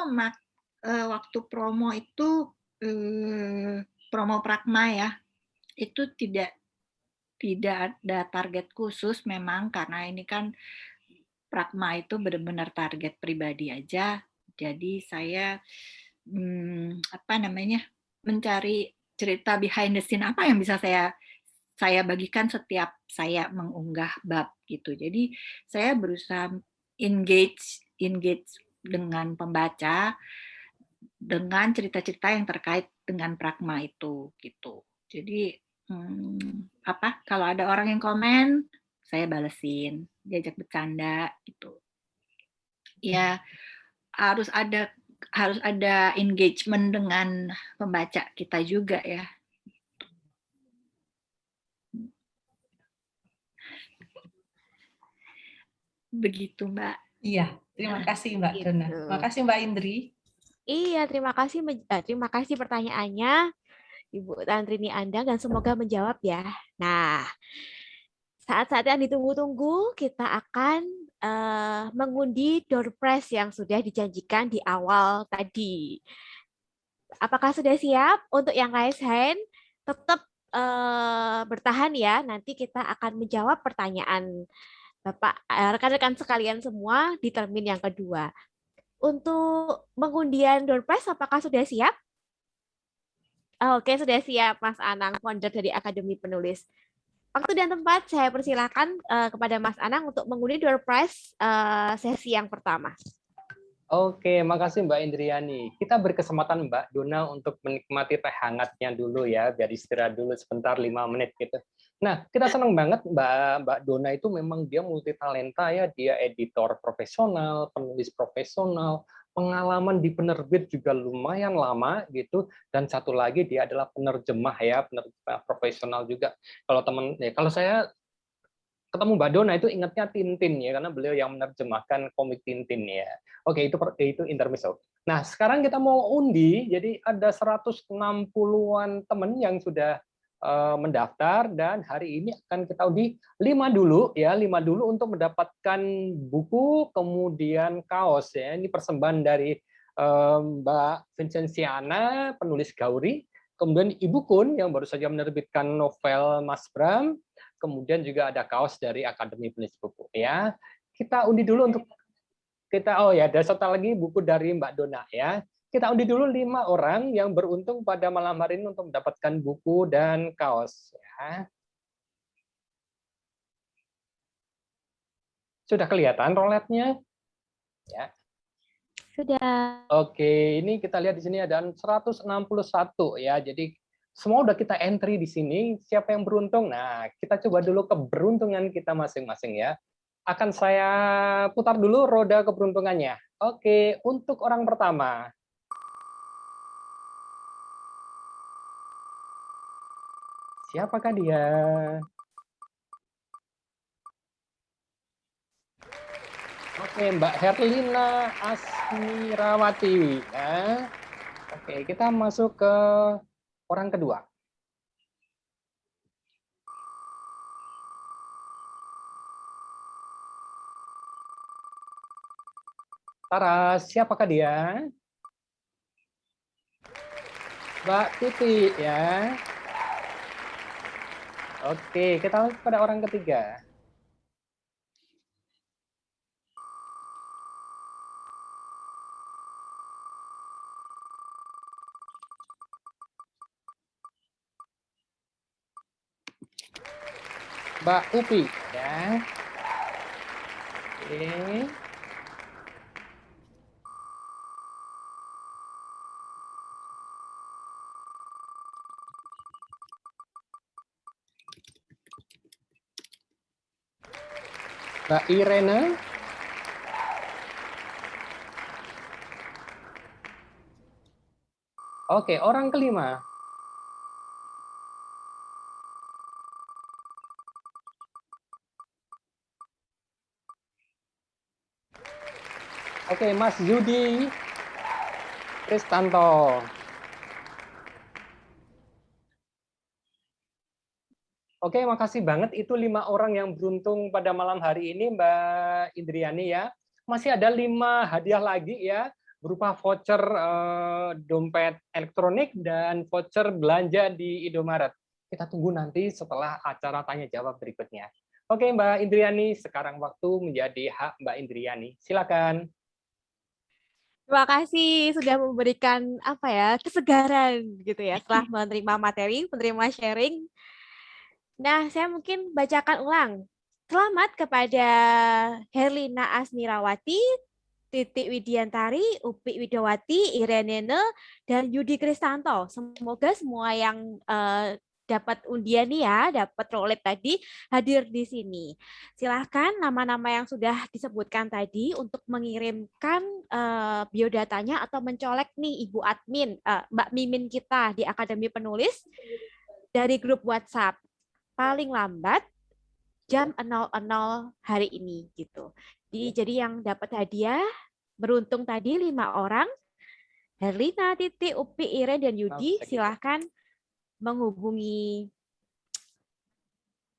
waktu promo itu promo Pragma ya, itu tidak ada target khusus memang, karena ini kan Pragma itu benar-benar target pribadi aja. Jadi saya mencari cerita behind the scene apa yang bisa saya bagikan setiap saya mengunggah bab gitu. Jadi saya berusaha engage dengan pembaca dengan cerita-cerita yang terkait dengan Pragma itu gitu. Jadi kalau ada orang yang komen, saya balesin, diajak bercanda gitu. Ya harus ada engagement dengan pembaca kita juga ya. Begitu Mbak.
Iya, terima kasih Mbak Dona. Terima kasih Mbak Indri.
Iya, terima kasih pertanyaannya Ibu Tantrini Andang, dan semoga menjawab ya. Nah, saat-saat yang ditunggu-tunggu, kita akan mengundi door prize yang sudah dijanjikan di awal tadi. Apakah sudah siap? Untuk yang raise hand, tetap bertahan ya. Nanti kita akan menjawab pertanyaan Bapak, rekan-rekan sekalian semua di termin yang kedua. Untuk pengundian door prize, apakah sudah siap? Oke, sudah siap Mas Anang, founder dari Akademi Penulis. Waktu dan tempat saya persilakan kepada Mas Anang untuk mengundi door prize sesi yang pertama.
Oke, makasih Mbak Indriani. Kita berkesempatan Mbak Dona untuk menikmati teh hangatnya dulu ya, biar istirahat dulu sebentar 5 menit gitu. Nah, kita senang banget Mbak Dona itu memang dia multi talenta ya, dia editor profesional, penulis profesional, pengalaman di penerbit juga lumayan lama gitu, dan satu lagi dia adalah penerjemah ya, penerjemah profesional juga. Kalau saya ketemu Mbak Dona itu ingatnya Tintin ya, karena beliau yang menerjemahkan komik Tintin ya. Oke, itu intermezzo. Nah, sekarang kita mau undi, jadi ada 160-an teman yang sudah mendaftar, dan hari ini akan kita undi 5 dulu ya, 5 dulu untuk mendapatkan buku, kemudian kaos ya. Ini persembahan dari Mbak Vincenziana, penulis Gauri, kemudian Ibu Kun yang baru saja menerbitkan novel Mas Bram, kemudian juga ada kaos dari Akademi Penulis Buku ya. Kita undi dulu untuk ada satu lagi buku dari Mbak Dona ya. Kita undi dulu 5 orang yang beruntung pada malam hari ini untuk mendapatkan buku dan kaos ya. Sudah kelihatan roletnya? Ya.
Sudah.
Oke, ini kita lihat di sini ada 161 ya. Jadi semua udah kita entry di sini. Siapa yang beruntung? Nah, kita coba dulu keberuntungan kita masing-masing ya. Akan saya putar dulu roda keberuntungannya. Oke, untuk orang pertama. Siapakah dia? Oke, Mbak Herlina Asmirawati. Ya. Oke, kita masuk ke orang kedua. Tara, siapakah dia? Mbak Titi ya. Oke, kita lanjut pada orang ketiga. Mbak Upi ya. Oke. Mbak Irena. Oke, orang kelima. Oke, Mas Yudi Kristanto. Oke, makasih banget. Itu 5 orang yang beruntung pada malam hari ini, Mbak Indriani ya. Masih ada 5 hadiah lagi ya, berupa voucher dompet elektronik dan voucher belanja di Indomaret. Kita tunggu nanti setelah acara tanya jawab berikutnya. Oke, Mbak Indriani, sekarang waktu menjadi hak Mbak Indriani. Silakan.
Terima kasih sudah memberikan kesegaran gitu ya setelah menerima materi, menerima sharing. Nah, saya mungkin bacakan ulang. Selamat kepada Herlina Asmirawati, Titi Widiantari, Upi Widowati, Irenene, dan Yudi Kristanto. Semoga semua yang dapat undian nih ya, dapat rolet tadi hadir di sini. Silahkan nama-nama yang sudah disebutkan tadi untuk mengirimkan biodatanya atau mencolek nih Ibu Admin, Mbak Mimin kita di Akademi Penulis dari grup WhatsApp. Paling lambat jam 00.00 hari ini gitu. Jadi yang dapat hadiah beruntung tadi 5 orang. Herlina, Titi, Upi, Iren, dan Yudi, silahkan menghubungi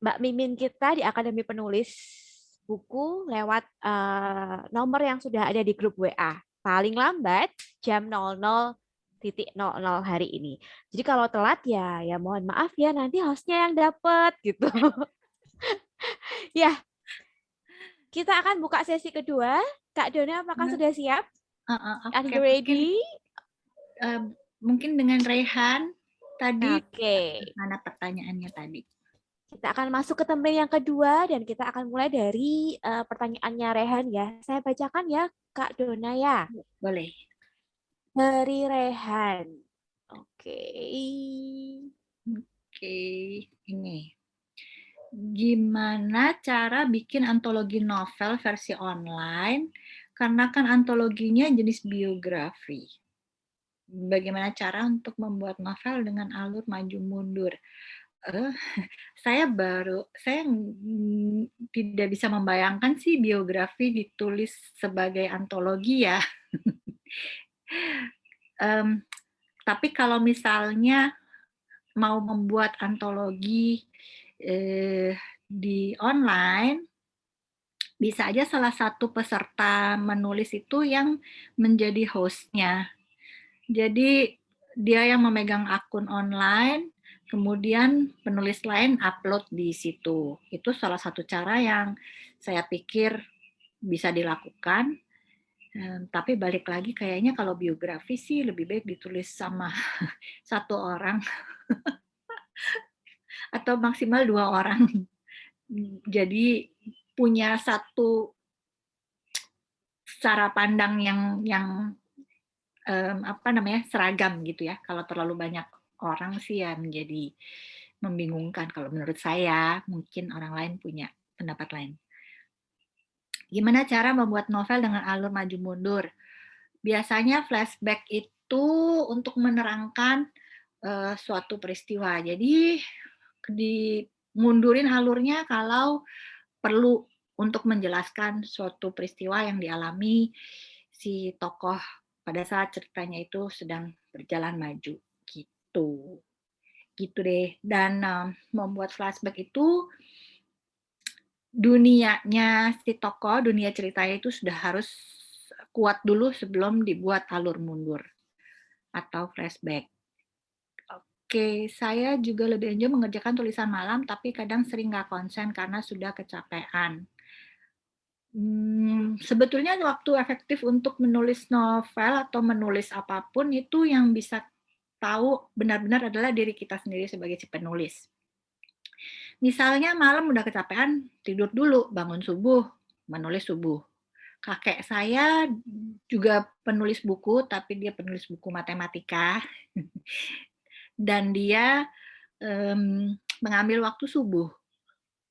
Mbak Mimin kita di Akademi Penulis Buku lewat nomor yang sudah ada di grup WA. Paling lambat jam 00.00 hari ini. Jadi kalau telat ya mohon maaf ya, nanti hostnya yang dapat gitu. Ya, kita akan buka sesi kedua. Kak Dona, apakah sudah siap? Are you ready?
Mungkin dengan Rehan Tadi
Oke,
mana pertanyaannya tadi?
kita akan masuk ke template yang kedua dan kita akan mulai dari pertanyaannya Rehan ya. Saya bacakan ya, Kak Dona ya.
Boleh.
Dari Rehan. Oke.
Oke, ini. Gimana cara bikin antologi novel versi online? Karena kan antologinya jenis biografi. Bagaimana cara untuk membuat novel dengan alur maju mundur? Saya tidak bisa membayangkan sih biografi ditulis sebagai antologi ya. Tapi kalau misalnya mau membuat antologi di online, bisa aja salah satu peserta menulis itu yang menjadi hostnya. Jadi dia yang memegang akun online, kemudian penulis lain upload di situ. Itu salah satu cara yang saya pikir bisa dilakukan. Tapi balik lagi kayaknya kalau biografi sih lebih baik ditulis sama satu orang atau maksimal 2 orang. Jadi punya satu cara pandang yang seragam gitu ya. Kalau terlalu banyak orang sih ya menjadi membingungkan. Kalau menurut saya, mungkin orang lain punya pendapat lain. Gimana cara membuat novel dengan alur maju mundur? Biasanya flashback itu untuk menerangkan suatu peristiwa. Jadi dimundurin alurnya kalau perlu untuk menjelaskan suatu peristiwa yang dialami si tokoh pada saat ceritanya itu sedang berjalan maju gitu deh. Dan membuat flashback itu dunianya si tokoh, dunia ceritanya itu sudah harus kuat dulu sebelum dibuat alur mundur atau flashback. Oke, saya juga lebih enjoy mengerjakan tulisan malam, tapi kadang sering nggak konsen karena sudah kecapean. Sebetulnya waktu efektif untuk menulis novel atau menulis apapun itu yang bisa tahu benar-benar adalah diri kita sendiri sebagai si penulis. Misalnya malam udah kecapean, tidur dulu, bangun subuh, menulis subuh. Kakek saya juga penulis buku, tapi dia penulis buku matematika. Dan dia mengambil waktu subuh.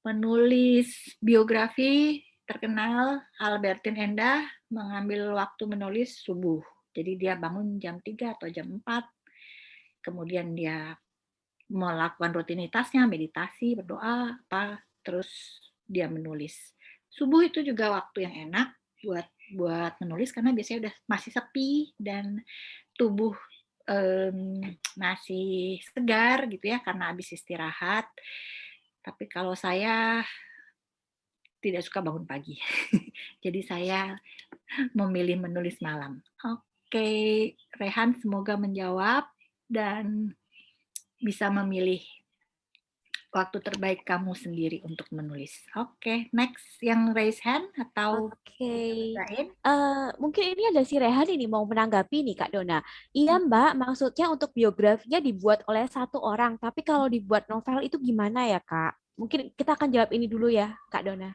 Penulis biografi terkenal Albertine Endah mengambil waktu menulis subuh. Jadi dia bangun jam 3 atau jam 4. Kemudian dia melakukan rutinitasnya, meditasi, berdoa, terus dia menulis. Subuh itu juga waktu yang enak buat menulis karena biasanya udah masih sepi dan tubuh masih segar gitu ya karena habis istirahat. Tapi kalau saya tidak suka bangun pagi. Jadi saya memilih menulis malam. Oke, Rehan semoga menjawab dan bisa memilih waktu terbaik kamu sendiri untuk menulis. Oke, next yang raise hand atau
mungkin ini ada si Rehan ini mau menanggapi nih Kak Dona. Iya Mbak, maksudnya untuk biografinya dibuat oleh satu orang, tapi kalau dibuat novel itu gimana ya Kak? Mungkin kita akan jawab ini dulu ya Kak Dona,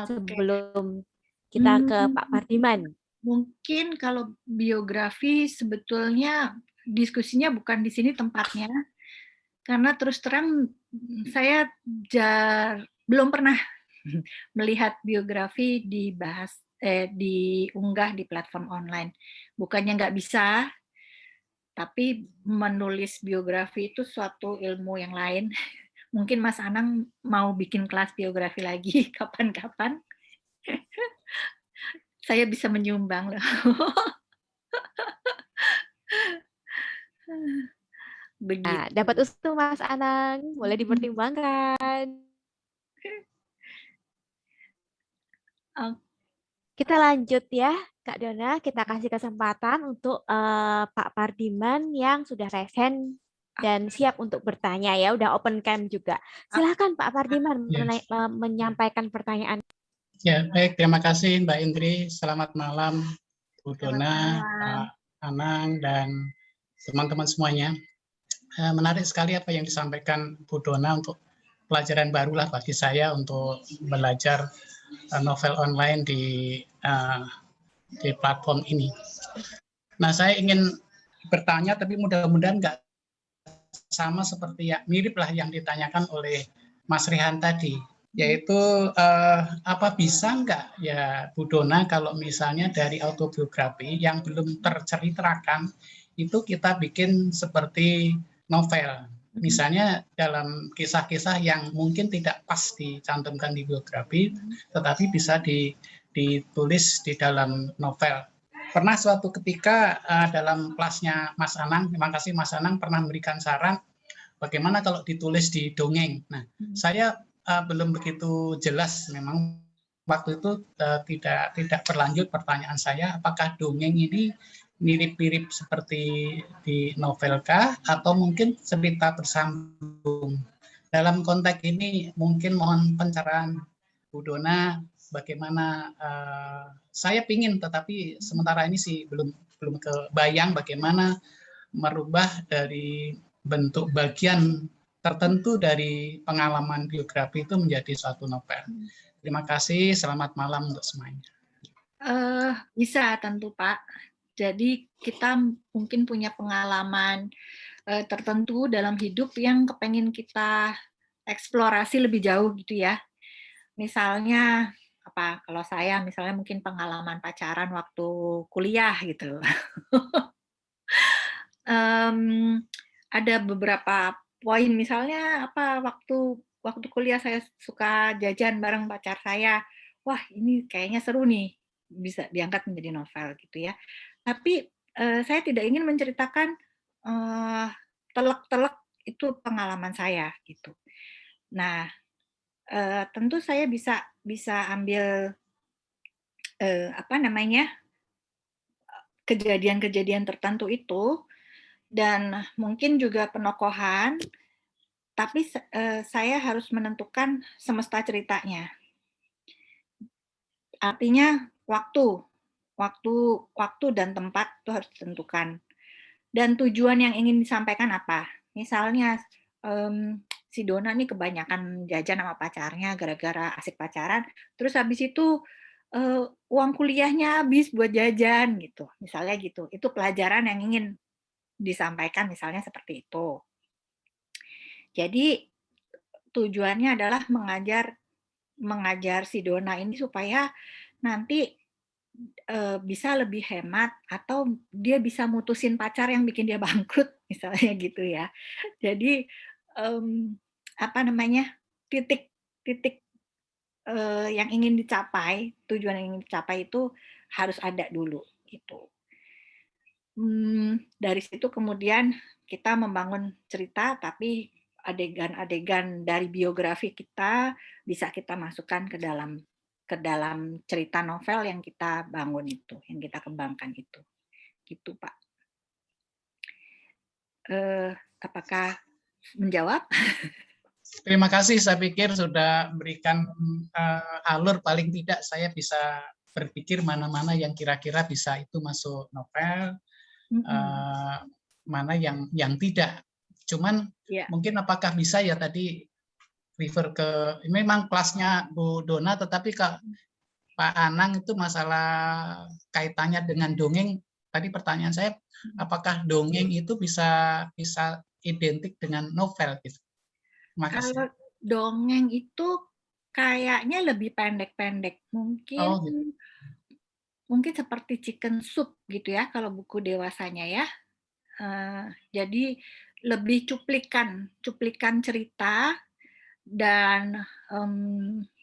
sebelum kita ke Pak Pardiman.
Mungkin kalau biografi sebetulnya diskusinya bukan di sini tempatnya, karena terus terang saya belum pernah melihat biografi dibahas, diunggah di platform online. Bukannya nggak bisa, tapi menulis biografi itu suatu ilmu yang lain. Mungkin Mas Anang mau bikin kelas biografi lagi kapan-kapan. Saya bisa menyumbang loh.
Nah, dapat usul Mas Anang, boleh dipertimbangkan. Kita lanjut ya, Kak Dona. Kita kasih kesempatan untuk Pak Pardiman yang sudah raise hand dan siap untuk bertanya ya, udah open cam juga. Silakan Pak Pardiman menyampaikan pertanyaan.
Ya, baik. Terima kasih Mbak Indri. Selamat malam, Bu Dona, Pak Anang, dan teman-teman semuanya. menarik sekali apa yang disampaikan Bu Dona, untuk pelajaran barulah bagi saya untuk belajar novel online di platform ini. Nah, saya ingin bertanya, tapi mudah-mudahan nggak sama seperti mirip lah yang ditanyakan oleh Mas Rehan tadi, yaitu apa bisa nggak ya Bu Dona kalau misalnya dari autobiografi yang belum terceritakan itu kita bikin seperti novel. Misalnya dalam kisah-kisah yang mungkin tidak pas dicantumkan di biografi, tetapi bisa ditulis di dalam novel. Pernah suatu ketika dalam kelasnya Mas Anang, terima kasih Mas Anang pernah memberikan saran bagaimana kalau ditulis di dongeng. Nah, saya belum begitu jelas, memang waktu itu tidak berlanjut pertanyaan saya, apakah dongeng ini mirip-mirip seperti di novelkah atau mungkin cerita bersambung. Dalam konteks ini mungkin mohon pencerahan Bu Dona, bagaimana saya pingin, tetapi sementara ini sih belum kebayang bagaimana merubah dari bentuk bagian tertentu dari pengalaman biografi itu menjadi suatu novel. Terima kasih, selamat malam untuk semuanya.
Bisa tentu Pak. Jadi kita mungkin punya pengalaman tertentu dalam hidup yang kepengen kita eksplorasi lebih jauh gitu ya. Misalnya apa? Kalau saya misalnya mungkin pengalaman pacaran waktu kuliah gitu. Ada beberapa poin, misalnya apa, waktu kuliah saya suka jajan bareng pacar saya. Wah, ini kayaknya seru nih, bisa diangkat menjadi novel gitu ya. Tapi saya tidak ingin menceritakan telek-telek itu pengalaman saya gitu. Nah, tentu saya bisa ambil kejadian-kejadian tertentu itu, dan mungkin juga penokohan, tapi saya harus menentukan semesta ceritanya. Artinya waktu dan tempat itu harus ditentukan. Dan tujuan yang ingin disampaikan apa? Misalnya si Dona nih kebanyakan jajan sama pacarnya gara-gara asik pacaran, terus habis itu uang kuliahnya habis buat jajan gitu. Misalnya gitu. Itu pelajaran yang ingin disampaikan, misalnya seperti itu. Jadi tujuannya adalah mengajar si Dona ini supaya nanti bisa lebih hemat, atau dia bisa mutusin pacar yang bikin dia bangkrut, misalnya gitu ya. Jadi titik yang ingin dicapai, tujuan yang ingin dicapai itu harus ada dulu gitu. Dari situ kemudian kita membangun cerita, tapi adegan-adegan dari biografi kita bisa kita masukkan ke dalam cerita novel yang kita bangun itu, yang kita kembangkan itu. Gitu, Pak. Apakah menjawab?
Terima kasih, saya pikir sudah berikan alur, paling tidak saya bisa berpikir mana-mana yang kira-kira bisa itu masuk novel, mana yang tidak. Cuman mungkin apakah bisa ya tadi refer ke, memang kelasnya Bu Dona, tetapi Pak Anang itu masalah kaitannya dengan dongeng. Tadi pertanyaan saya, apakah dongeng itu bisa identik dengan novel gitu? Terima kasih.
Kalau dongeng itu kayaknya lebih pendek-pendek, mungkin seperti Chicken Soup gitu ya kalau buku dewasanya ya. Jadi lebih cuplikan cerita, dan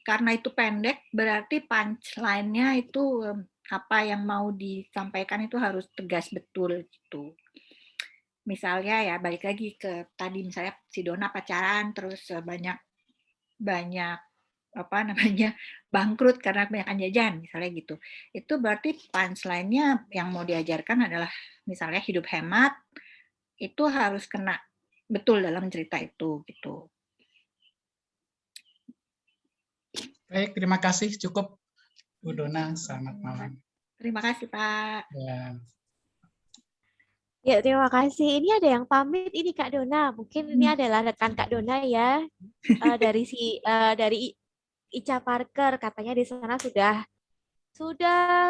karena itu pendek berarti punchline-nya itu apa yang mau disampaikan itu harus tegas betul gitu. Misalnya ya balik lagi ke tadi, misalnya si Dona pacaran terus banyak bangkrut karena kebanyakan jajan, misalnya gitu. Itu berarti punchline-nya yang mau diajarkan adalah misalnya hidup hemat, itu harus kena betul dalam cerita itu gitu.
Baik, terima kasih, cukup Bu Dona, selamat malam.
Terima kasih Pak.
Ya.
Ya, terima kasih. Ini ada yang pamit, ini Kak Dona. Mungkin ini adalah rekan Kak Dona ya, dari Ica Parker. Katanya di sana sudah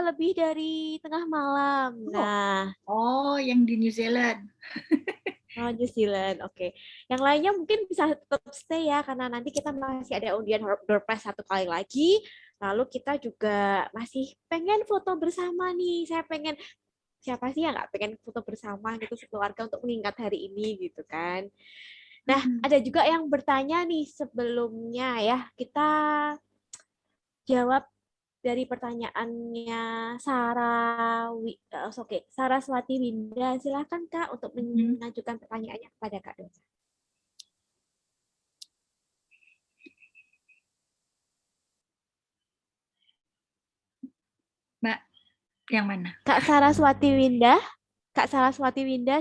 lebih dari tengah malam. Nah,
Oh, yang di New Zealand.
New Zealand, oke. Yang lainnya mungkin bisa tetap stay ya, karena nanti kita masih ada undian door prize 1 kali lagi. Lalu kita juga masih pengen foto bersama nih. Saya pengen, siapa sih yang nggak pengen foto bersama gitu sekeluarga untuk mengingat hari ini gitu kan. Nah, ada juga yang bertanya nih sebelumnya ya, kita jawab dari pertanyaannya Saraswati Winda. Silakan Kak untuk mengajukan pertanyaannya kepada Kak Dona.
Mbak, yang mana?
Kak Saraswati Winda,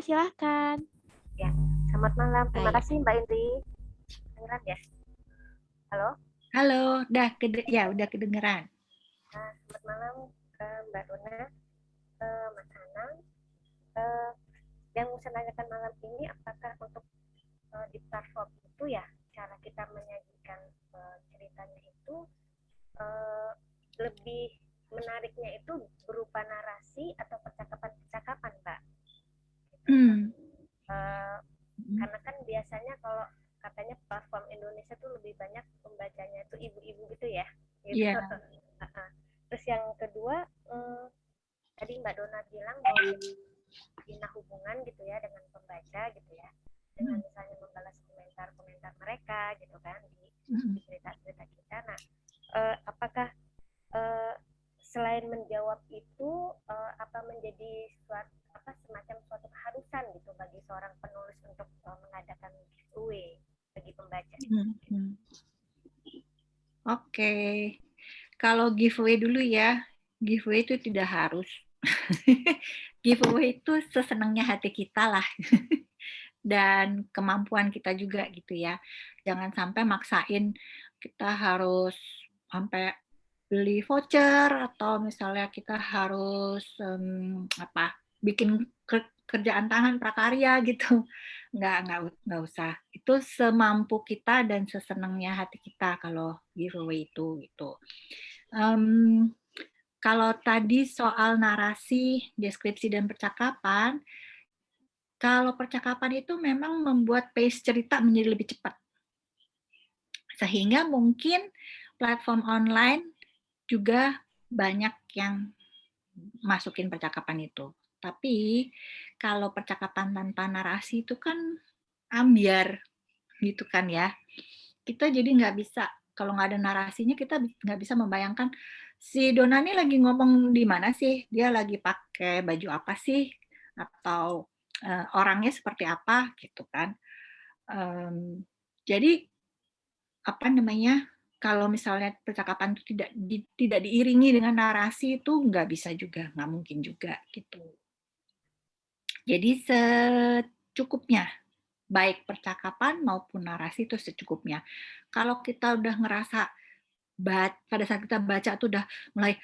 silakan.
Ya, selamat malam. Terima kasih Mbak Indri. Kedengeran ya? Halo?
Halo, udah kedengeran.
Selamat malam Mbak Dona, Mas Anang. Yang saya tanyakan malam ini, apakah untuk di platform itu ya, cara kita menyajikan ceritanya itu lebih menariknya itu berupa narasi atau percakapan-percakapan, Mbak? Karena kan biasanya kalau katanya platform Indonesia tuh lebih banyak pembacanya itu ibu-ibu gitu ya. Gitu.
Yeah.
Terus yang kedua, tadi Mbak Dona bilang bahwa bina hubungan gitu ya dengan pembaca gitu ya, dengan misalnya membalas komentar-komentar mereka gitu kan di cerita-cerita kita. Nah, apakah selain menjawab itu apa menjadi semacam suatu keharusan gitu bagi seorang penulis untuk mengadakan giveaway bagi pembaca?
Oke. Kalau giveaway dulu ya, giveaway itu tidak harus. Giveaway itu sesenangnya hati kita lah. Dan kemampuan kita juga gitu ya. Jangan sampai maksain kita harus sampai beli voucher atau misalnya kita harus bikin kerjaan tangan prakarya gitu. Nggak usah. Itu semampu kita dan sesenangnya hati kita kalau giveaway itu gitu. Kalau tadi soal narasi, deskripsi dan percakapan, kalau percakapan itu memang membuat pace cerita menjadi lebih cepat. Sehingga mungkin platform online juga banyak yang masukin percakapan itu. Tapi kalau percakapan tanpa narasi itu kan ambiar gitu kan ya. Kita jadi nggak bisa, kalau nggak ada narasinya kita nggak bisa membayangkan si Dona ini lagi ngomong di mana sih, dia lagi pakai baju apa sih, atau orangnya seperti apa gitu kan. Jadi kalau misalnya percakapan itu tidak diiringi dengan narasi itu nggak bisa juga, nggak mungkin juga gitu. Jadi secukupnya, baik percakapan maupun narasi itu secukupnya. Kalau kita udah ngerasa pada saat kita baca tuh udah mulai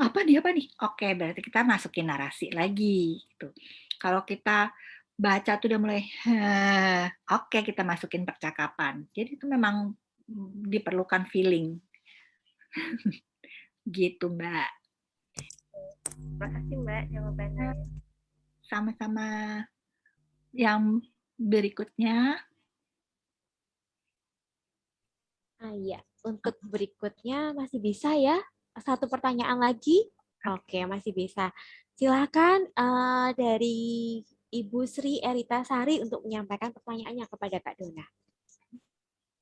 apa nih, oke, berarti kita masukin narasi lagi gitu. Kalau kita baca tuh udah mulai oke, kita masukin percakapan. Jadi itu memang diperlukan feeling. Gitu, Mbak.
Terima kasih Mbak jawabannya.
Sama-sama. Yang berikutnya.
Iya, untuk berikutnya masih bisa ya? Satu pertanyaan lagi? Oke, masih bisa. Silakan dari Ibu Sri Erita Sari untuk menyampaikan pertanyaannya kepada Kak Dona.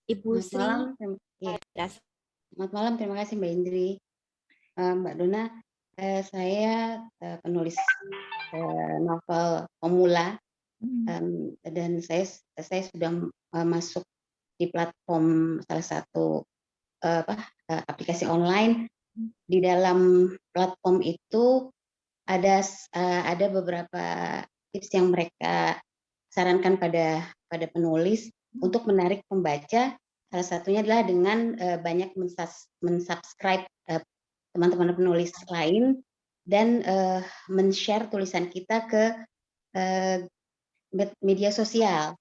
Ibu Sri.
Selamat malam, terima kasih Mbak Indri. Mbak Dona, saya penulis novel pemula dan saya sudah masuk di platform salah satu aplikasi online. Di dalam platform itu ada beberapa tips yang mereka sarankan pada penulis untuk menarik pembaca. Salah satunya adalah dengan banyak mensubscribe teman-teman penulis lain dan men-share tulisan kita ke media sosial.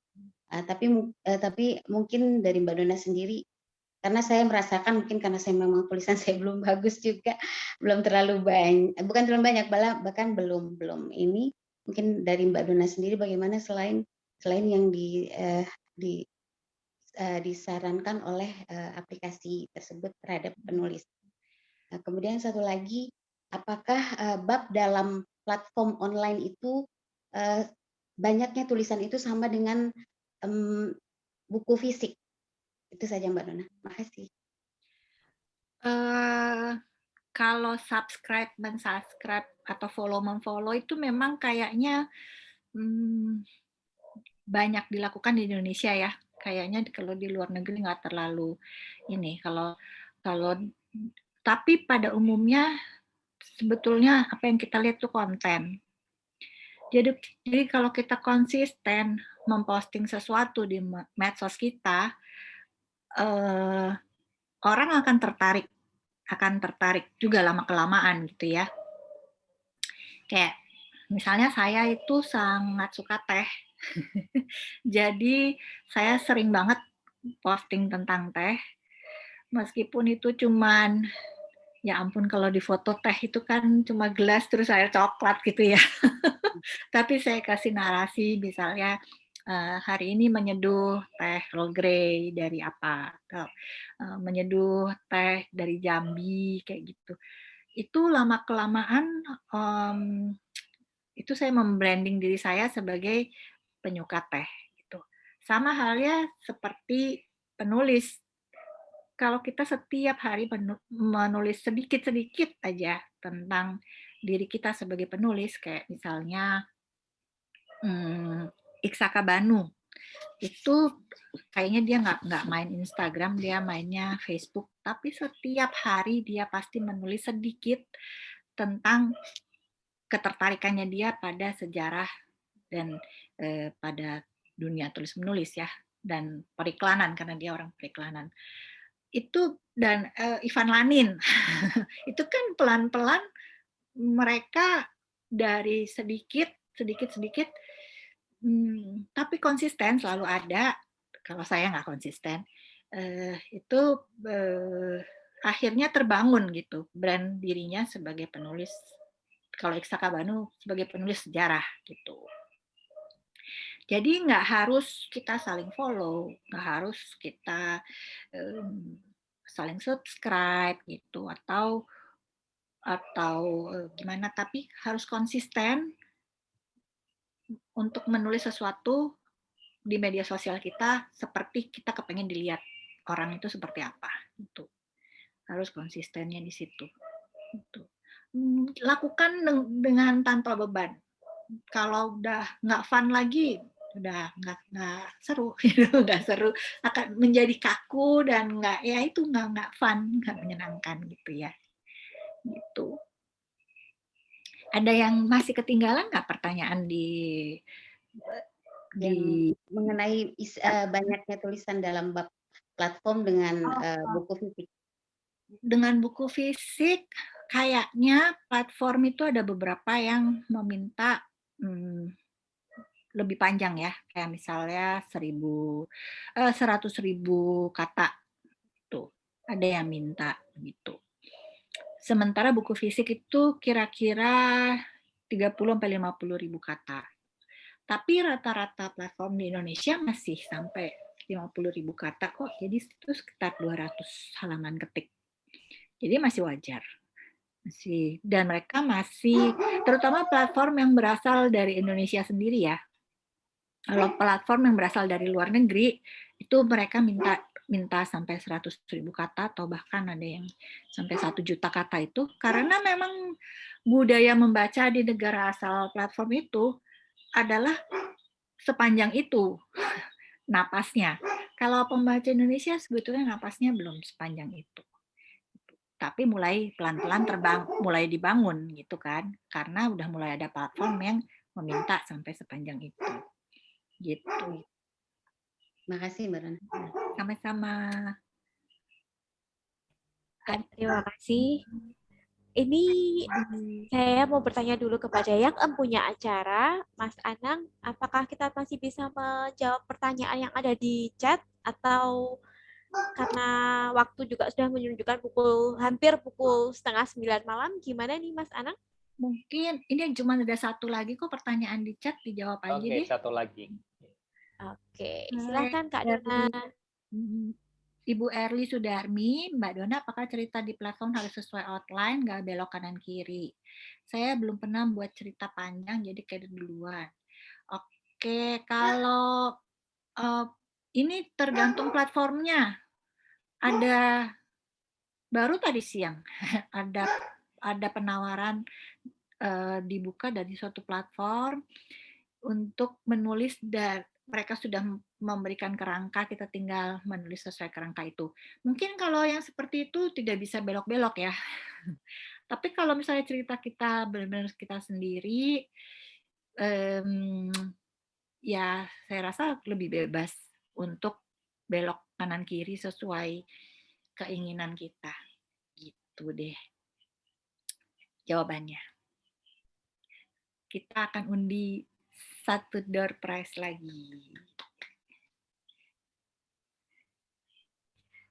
Tapi mungkin dari Mbak Dona sendiri, karena saya merasakan mungkin karena saya memang tulisan saya belum bagus juga, belum terlalu banyak, bukan terlalu banyak, bahkan belum ini. Mungkin dari Mbak Dona sendiri bagaimana selain yang disarankan oleh aplikasi tersebut terhadap penulis. Nah, kemudian satu lagi, apakah bab dalam platform online itu banyaknya tulisan itu sama dengan buku fisik? Itu saja Mbak Dona. Makasih.
Kalau subscribe, mensubscribe atau follow-memfollow itu memang kayaknya banyak dilakukan di Indonesia ya. Kayaknya kalau di luar negeri nggak terlalu ini. Tapi pada umumnya sebetulnya apa yang kita lihat itu konten. Jadi kalau kita konsisten memposting sesuatu di medsos kita, orang akan tertarik juga lama-kelamaan gitu ya. Kayak misalnya saya itu sangat suka teh. Jadi saya sering banget posting tentang teh. Meskipun itu cuman, ya ampun kalau di foto teh itu kan cuma gelas terus air coklat gitu ya. Tapi saya kasih narasi misalnya hari ini menyeduh teh Earl Grey dari apa, menyeduh teh dari Jambi kayak gitu. Itu lama-kelamaan itu saya membranding diri saya sebagai penyuka teh gitu. Sama halnya seperti penulis. Kalau kita setiap hari menulis sedikit-sedikit aja tentang diri kita sebagai penulis, kayak misalnya Iksaka Banu, itu kayaknya dia nggak main Instagram, dia mainnya Facebook, tapi setiap hari dia pasti menulis sedikit tentang ketertarikannya dia pada sejarah dan pada dunia tulis menulis ya, dan periklanan karena dia orang periklanan. Itu dan Ivan Lanin itu kan pelan-pelan mereka dari sedikit tapi konsisten selalu ada. Kalau saya nggak konsisten, itu akhirnya terbangun gitu brand dirinya sebagai penulis. Kalau Iksaka Banu sebagai penulis sejarah gitu. Jadi nggak harus kita saling follow, nggak harus kita saling subscribe gitu atau gimana, tapi harus konsisten untuk menulis sesuatu di media sosial kita seperti kita kepengen dilihat orang itu seperti apa gitu. Harus konsistennya di situ. Gitu. Lakukan dengan tanpa beban. Kalau udah nggak fun lagi, udah nggak seru, udah seru akan menjadi kaku dan nggak fun, nggak menyenangkan gitu ya. Gitu. Ada yang masih ketinggalan nggak pertanyaan
mengenai banyaknya tulisan dalam bab platform dengan buku fisik?
Dengan buku fisik, kayaknya platform itu ada beberapa yang meminta lebih panjang ya, kayak misalnya 100.000 kata tuh ada yang minta gitu. Sementara buku fisik itu kira-kira 30-50.000 kata. Tapi rata-rata platform di Indonesia masih sampai 50.000 kata kok, jadi itu sekitar 200 halaman ketik. Jadi masih wajar. Dan mereka masih, terutama platform yang berasal dari Indonesia sendiri ya. Kalau platform yang berasal dari luar negeri, itu mereka minta sampai 100.000 kata atau bahkan ada yang sampai 1 juta kata itu, karena memang budaya membaca di negara asal platform itu adalah sepanjang itu napasnya. Kalau pembaca Indonesia sebetulnya napasnya belum sepanjang itu. Tapi mulai pelan-pelan mulai dibangun gitu kan, karena udah mulai ada platform yang meminta sampai sepanjang itu. Gitu.
Makasih Mbak Dona.
Sama-sama.
Terima kasih. Ini saya mau bertanya dulu kepada yang punya acara, Mas Anang, apakah kita masih bisa menjawab pertanyaan yang ada di chat atau karena waktu juga sudah menunjukkan hampir pukul 8:30 malam, gimana nih Mas Anang?
Mungkin ini cuma ada satu lagi kok pertanyaan di chat, dijawab aja
Oke,
deh.
satu lagi.
Oke, silakan Kak Dona.
Ibu Erli Sudarmi, Mbak Dona, apakah cerita di platform harus sesuai outline, nggak belok kanan kiri? Saya belum pernah buat cerita panjang, jadi kayak duluan. Oke, kalau ini tergantung platformnya. Ada baru tadi siang ada penawaran dibuka dari suatu platform untuk menulis dan mereka sudah memberikan kerangka, kita tinggal menulis sesuai kerangka itu. Mungkin kalau yang seperti itu tidak bisa belok-belok ya. Tapi kalau misalnya cerita kita benar-benar kita sendiri, ya saya rasa lebih bebas untuk belok kanan kiri sesuai keinginan kita. Gitu deh jawabannya. Kita akan undi satu door prize lagi.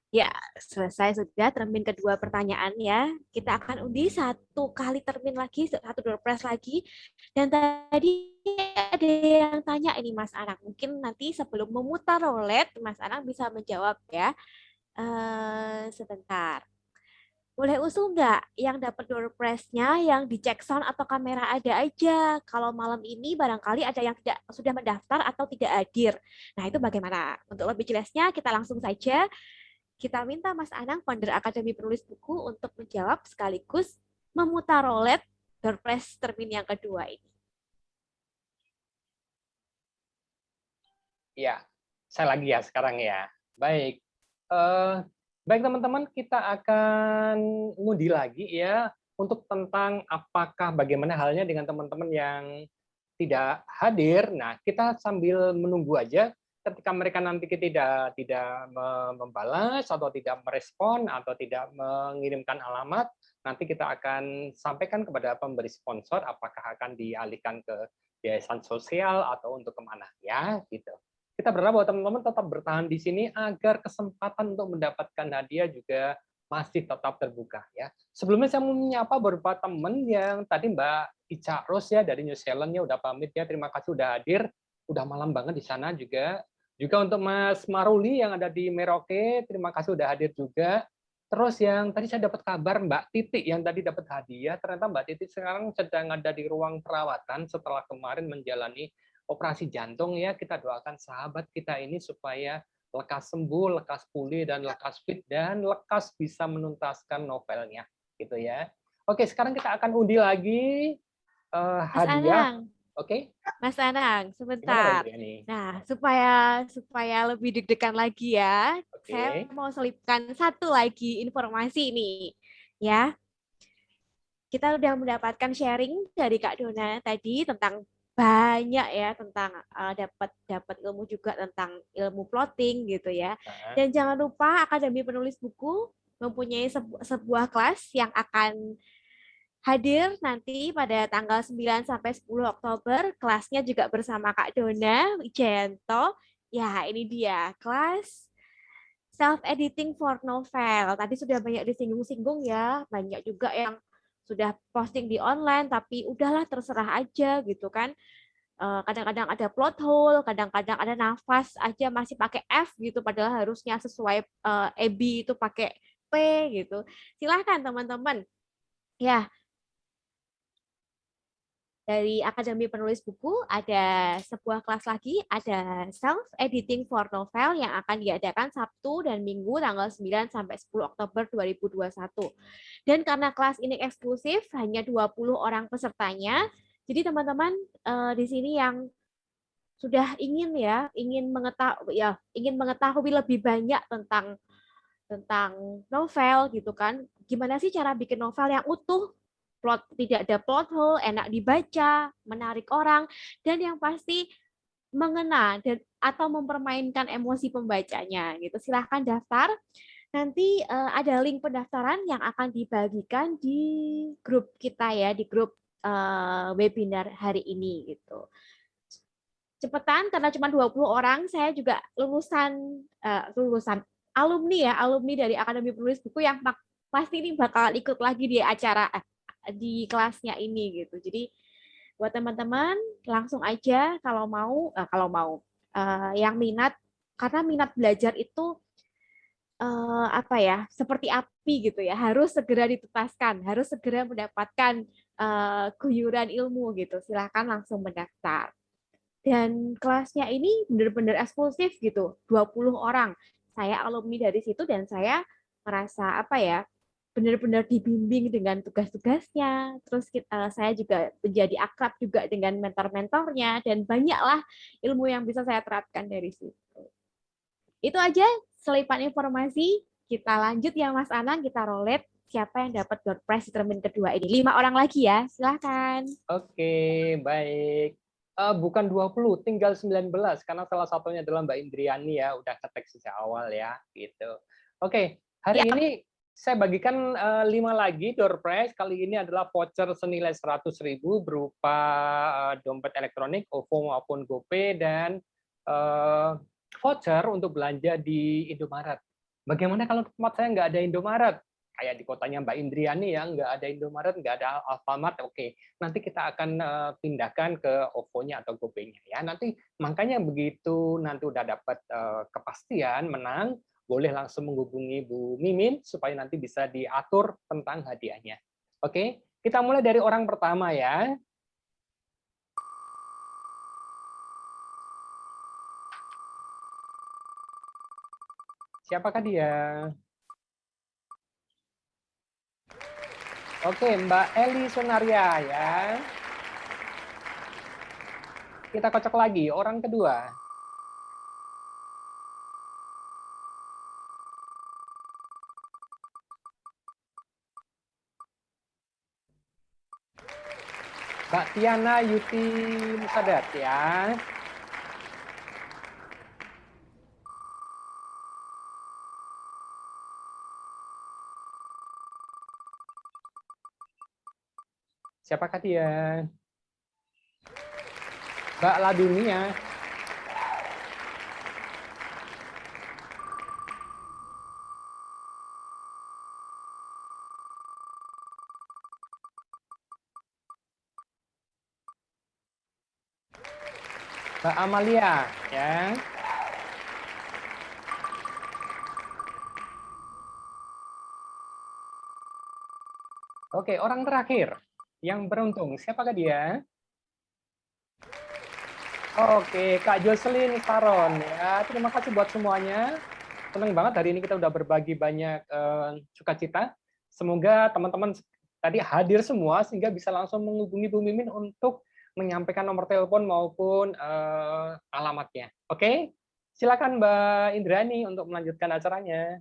Ya, selesai sudah termin kedua pertanyaan ya. Kita akan undi satu kali termin lagi, satu door prize lagi. Dan tadi ada yang tanya ini Mas Anang. Mungkin nanti sebelum memutar roulette, Mas Anang bisa menjawab ya. Sebentar. Boleh usul nggak yang dapat door prize-nya yang dicek sound atau kamera ada aja. Kalau malam ini barangkali ada yang tidak sudah mendaftar atau tidak hadir. Nah, itu bagaimana? Untuk lebih jelasnya kita langsung saja kita minta Mas Anang, founder Akademi Penulis Buku, untuk menjawab sekaligus memutar roulette door prize termin yang kedua ini.
Ya, saya lagi ya sekarang ya. Baik. Baik teman-teman, kita akan ngundi lagi ya untuk tentang apakah bagaimana halnya dengan teman-teman yang tidak hadir. Nah, kita sambil menunggu aja ketika mereka nanti tidak membalas atau tidak merespon atau tidak mengirimkan alamat, nanti kita akan sampaikan kepada pemberi sponsor apakah akan dialihkan ke yayasan sosial atau untuk kemana ya gitu. Kita berharap bahwa teman-teman tetap bertahan di sini agar kesempatan untuk mendapatkan hadiah juga masih tetap terbuka ya. Sebelumnya saya mau menyapa beberapa teman yang tadi Mbak Ica Ros ya dari New Zealand ya udah pamit ya. Terima kasih udah hadir. Udah malam banget di sana juga. Juga untuk Mas Maruli yang ada di Merauke, terima kasih udah hadir juga. Terus yang tadi saya dapat kabar Mbak Titik yang tadi dapat hadiah, ternyata Mbak Titik sekarang sedang ada di ruang perawatan setelah kemarin menjalani operasi jantung ya. Kita doakan sahabat kita ini supaya lekas sembuh, lekas pulih dan lekas fit dan lekas bisa menuntaskan novelnya gitu ya. Oke, sekarang kita akan undi lagi hadiah. Oke.
Mas Anang, sebentar. Nah, supaya lebih deg-degan lagi ya, saya mau selipkan satu lagi informasi nih ya. Kita udah mendapatkan sharing dari Kak Dona tadi tentang banyak ya tentang dapat ilmu juga tentang ilmu plotting gitu ya. Dan jangan lupa Akademi Penulis Buku mempunyai sebuah kelas yang akan hadir nanti pada tanggal 9 sampai 10 Oktober. Kelasnya juga bersama Kak Dona Wijayanto. Ya, ini dia kelas self editing for novel. Tadi sudah banyak disinggung-singgung ya, banyak juga yang sudah posting di online, tapi udahlah terserah aja gitu kan. Kadang-kadang ada plot hole, kadang-kadang ada nafas aja masih pakai F gitu, padahal harusnya sesuai EB itu pakai P gitu. Silahkan teman-teman. Ya, dari Akademi Penulis Buku ada sebuah kelas lagi, ada Self Editing for Novel yang akan diadakan Sabtu dan Minggu tanggal 9 sampai 10 Oktober 2021. Dan karena kelas ini eksklusif, hanya 20 orang pesertanya. Jadi teman-teman di sini yang sudah ingin mengetahui lebih banyak tentang novel gitu kan. Gimana sih cara bikin novel yang utuh? Tidak ada plot hole, enak dibaca, menarik orang, dan yang pasti mengena dan atau mempermainkan emosi pembacanya gitu. Silahkan daftar nanti ada link pendaftaran yang akan dibagikan di grup kita ya, di grup webinar hari ini gitu. Cepetan karena cuma 20 orang, saya juga lulusan alumni ya, alumni dari Akademi Penulis Buku yang pasti ini bakal ikut lagi di acara di kelasnya ini gitu. Jadi buat teman-teman langsung aja kalau mau yang minat, karena minat belajar itu apa ya, seperti api gitu ya, harus segera ditutaskan, harus segera mendapatkan guyuran ilmu gitu. Silakan langsung mendaftar. Dan kelasnya ini benar-benar eksklusif gitu, 20 orang. Saya alumni dari situ dan saya merasa apa ya, benar-benar dibimbing dengan tugas-tugasnya. Terus saya juga menjadi akrab juga dengan mentor-mentornya dan banyaklah ilmu yang bisa saya terapkan dari situ. Itu aja selipan informasi. Kita lanjut ya Mas Anang, kita rolet siapa yang dapat door prize di termin kedua ini. 5 orang lagi ya, silahkan.
Oke, baik. Bukan 20, tinggal 19 karena salah satunya adalah Mbak Indriani ya, udah ketek sejak awal ya, gitu. Oke, hari ini saya bagikan 5 lagi door prize. Kali ini adalah voucher senilai 100.000 berupa dompet elektronik OVO maupun GoPay dan voucher untuk belanja di Indomaret. Bagaimana kalau tempat saya nggak ada Indomaret? Kayak di kotanya Mbak Indriani ya, nggak ada Indomaret, nggak ada Alfamart, oke. Nanti kita akan pindahkan ke OVO-nya atau GoPay-nya ya. Nanti makanya begitu nanti udah dapat kepastian menang, boleh langsung menghubungi Bu Mimin supaya nanti bisa diatur tentang hadiahnya. Oke, kita mulai dari orang pertama ya. Siapakah dia? Oke, Mbak Eli Sunaria ya. Kita kocok lagi, orang kedua. Mbak Tiana Yuti Musadat ya. Siapakah dia? Mbak Ladunia. Mbak Amalia ya. Oke, orang terakhir yang beruntung, siapakah dia? Oke, Kak Jocelyn Saron ya. Terima kasih buat semuanya. Senang banget hari ini kita udah berbagi banyak sukacita. Semoga teman-teman tadi hadir semua sehingga bisa langsung menghubungi Bu Mimin untuk menyampaikan nomor telepon maupun alamatnya. Oke, silakan Mbak Indrani untuk melanjutkan acaranya.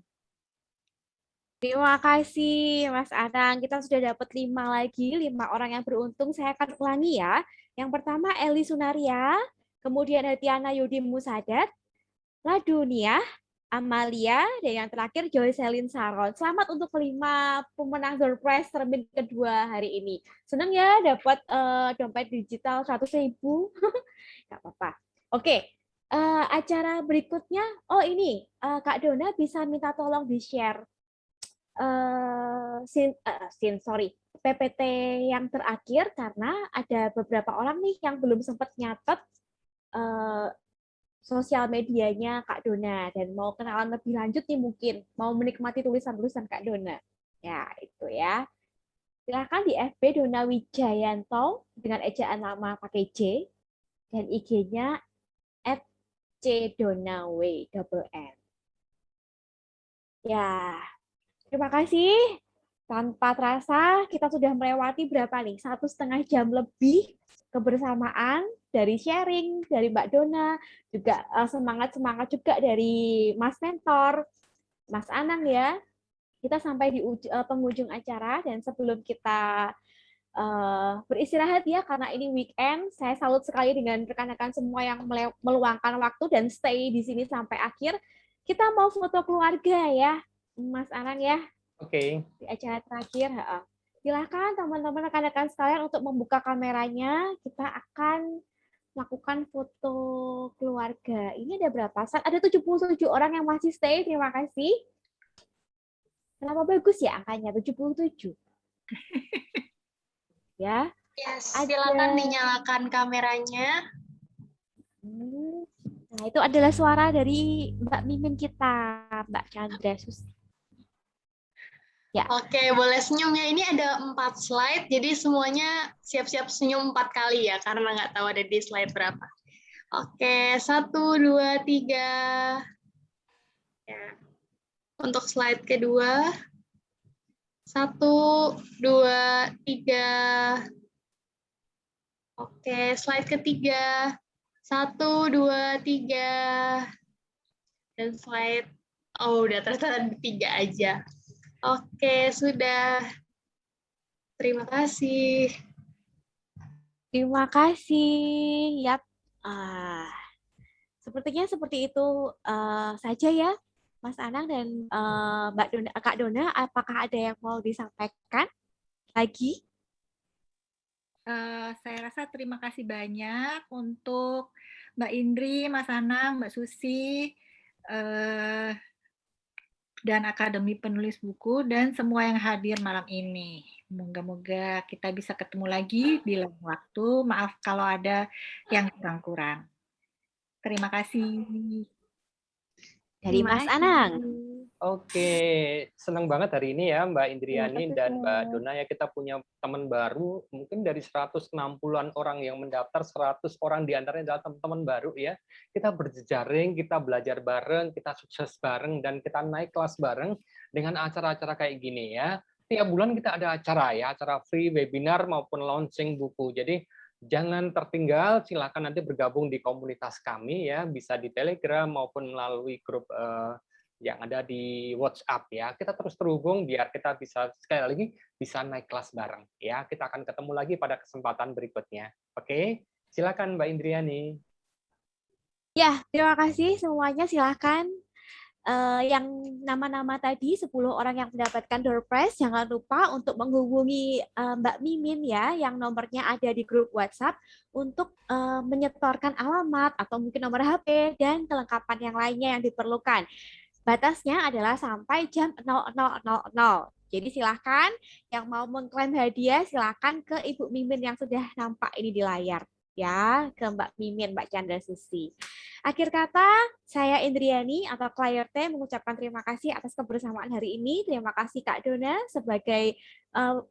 Terima kasih Mas Anang. Kita sudah dapat 5 lagi, 5 orang yang beruntung. Saya akan ulangi ya. Yang pertama Eli Sunaria, kemudian Tiana Yudi Musadat, Ladunia, Amalia, dan yang terakhir Joycelyn Saron. Selamat untuk 5 pemenang door prize termin kedua hari ini. Senang ya dapat dompet digital 100.000. Nggak apa-apa. Oke, acara berikutnya. Oh ini, Kak Dona bisa minta tolong di-share PPT yang terakhir karena ada beberapa orang nih yang belum sempat nyatet sosial medianya Kak Dona dan mau kenalan lebih lanjut nih mungkin mau menikmati tulisan-tulisan Kak Dona. Ya, itu ya. Silakan di FB Dona Wijayanto dengan ejaan nama pakai J dan IG-nya @cdonaw_n. Ya. Terima kasih. Tanpa terasa, kita sudah melewati berapa nih? 1,5 jam lebih kebersamaan dari sharing, dari Mbak Dona, juga semangat-semangat juga dari Mas Mentor, Mas Anang ya. Kita sampai di penghujung acara, dan sebelum kita beristirahat ya, karena ini weekend, saya salut sekali dengan rekan-rekan semua yang meluangkan waktu dan stay di sini sampai akhir. Kita mau foto keluarga ya. Mas Anang ya
Oke.
di acara terakhir. Silakan teman-teman rekan-rekan sekalian untuk membuka kameranya. Kita akan melakukan foto keluarga. Ini ada berapa? Ada 77 orang yang masih stay. Terima kasih. Kenapa bagus ya angkanya 77? Ya.
Silakan dinyalakan kameranya.
Nah, itu adalah suara dari Mbak Mimin kita, Mbak Chandra Susi. Ya.
Oke, boleh senyum ya. Ini ada 4 slide, jadi semuanya siap-siap senyum 4 kali ya, karena nggak tahu ada di slide berapa. Oke, 1, 2, 3. Ya. Untuk slide kedua, 1, 2, 3. Oke, slide ketiga, 1, 2, 3. Dan slide, udah ternyata 3 aja. Oke, sudah. Terima kasih.
Terima kasih. Yap. Sepertinya seperti itu saja ya, Mas Anang dan Kak Dona. Apakah ada yang mau disampaikan lagi?
Saya rasa terima kasih banyak untuk Mbak Indri, Mas Anang, Mbak Susi, dan Akademi Penulis Buku, dan semua yang hadir malam ini. Moga-moga kita bisa ketemu lagi di lain waktu. Maaf kalau ada yang kurang-kurang. Terima kasih.
Dari Mas Anang.
Oke, senang banget hari ini ya Mbak Indriani dan Mbak Dona ya, kita punya teman baru, mungkin dari 160-an orang yang mendaftar, 100 orang diantaranya adalah teman-teman baru ya. Kita berjejaring, kita belajar bareng, kita sukses bareng, dan kita naik kelas bareng dengan acara-acara kayak gini ya. Tiap bulan kita ada acara ya, acara free, webinar maupun launching buku. Jadi jangan tertinggal, silakan nanti bergabung di komunitas kami ya, bisa di Telegram maupun melalui grup yang ada di WhatsApp ya. Kita terus terhubung biar kita bisa sekali lagi bisa naik kelas bareng ya. Kita akan ketemu lagi pada kesempatan berikutnya. Oke, silakan Mbak Indriani.
Ya, terima kasih semuanya. Silakan yang nama-nama tadi 10 orang yang mendapatkan door prize, jangan lupa untuk menghubungi Mbak Mimin ya, yang nomornya ada di grup WhatsApp untuk menyetorkan alamat atau mungkin nomor HP dan kelengkapan yang lainnya yang diperlukan. Batasnya adalah sampai jam 00.00. Jadi silahkan yang mau mengklaim hadiah silahkan ke Ibu Mimin yang sudah nampak ini di layar ya, ke Mbak Mimin, Mbak Chandra Susi. Akhir kata, saya Indriani atau Clayote mengucapkan terima kasih atas kebersamaan hari ini. Terima kasih Kak Dona sebagai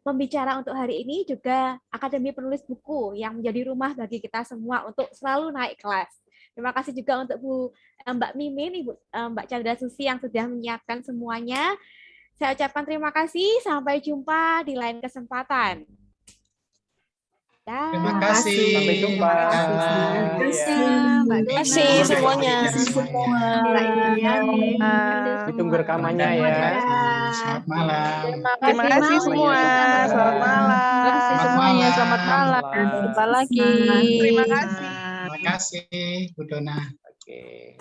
pembicara untuk hari ini, juga Akademi Penulis Buku yang menjadi rumah bagi kita semua untuk selalu naik kelas. Terima kasih juga untuk Mbak Mimin, Mbak Chandra Susi yang sudah menyiapkan semuanya. Saya ucapkan terima kasih. Sampai jumpa di lain kesempatan.
Terima kasih.
Sampai jumpa.
Terima
kasih semuanya.
Ditunggu rekamannya ya.
Selamat malam.
Terima kasih semua. Selamat malam.
Terima kasih semuanya. Selamat malam.
Jumpa lagi. Terima kasih.
Terima kasih, Bu Dona.
Oke.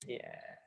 Yeah.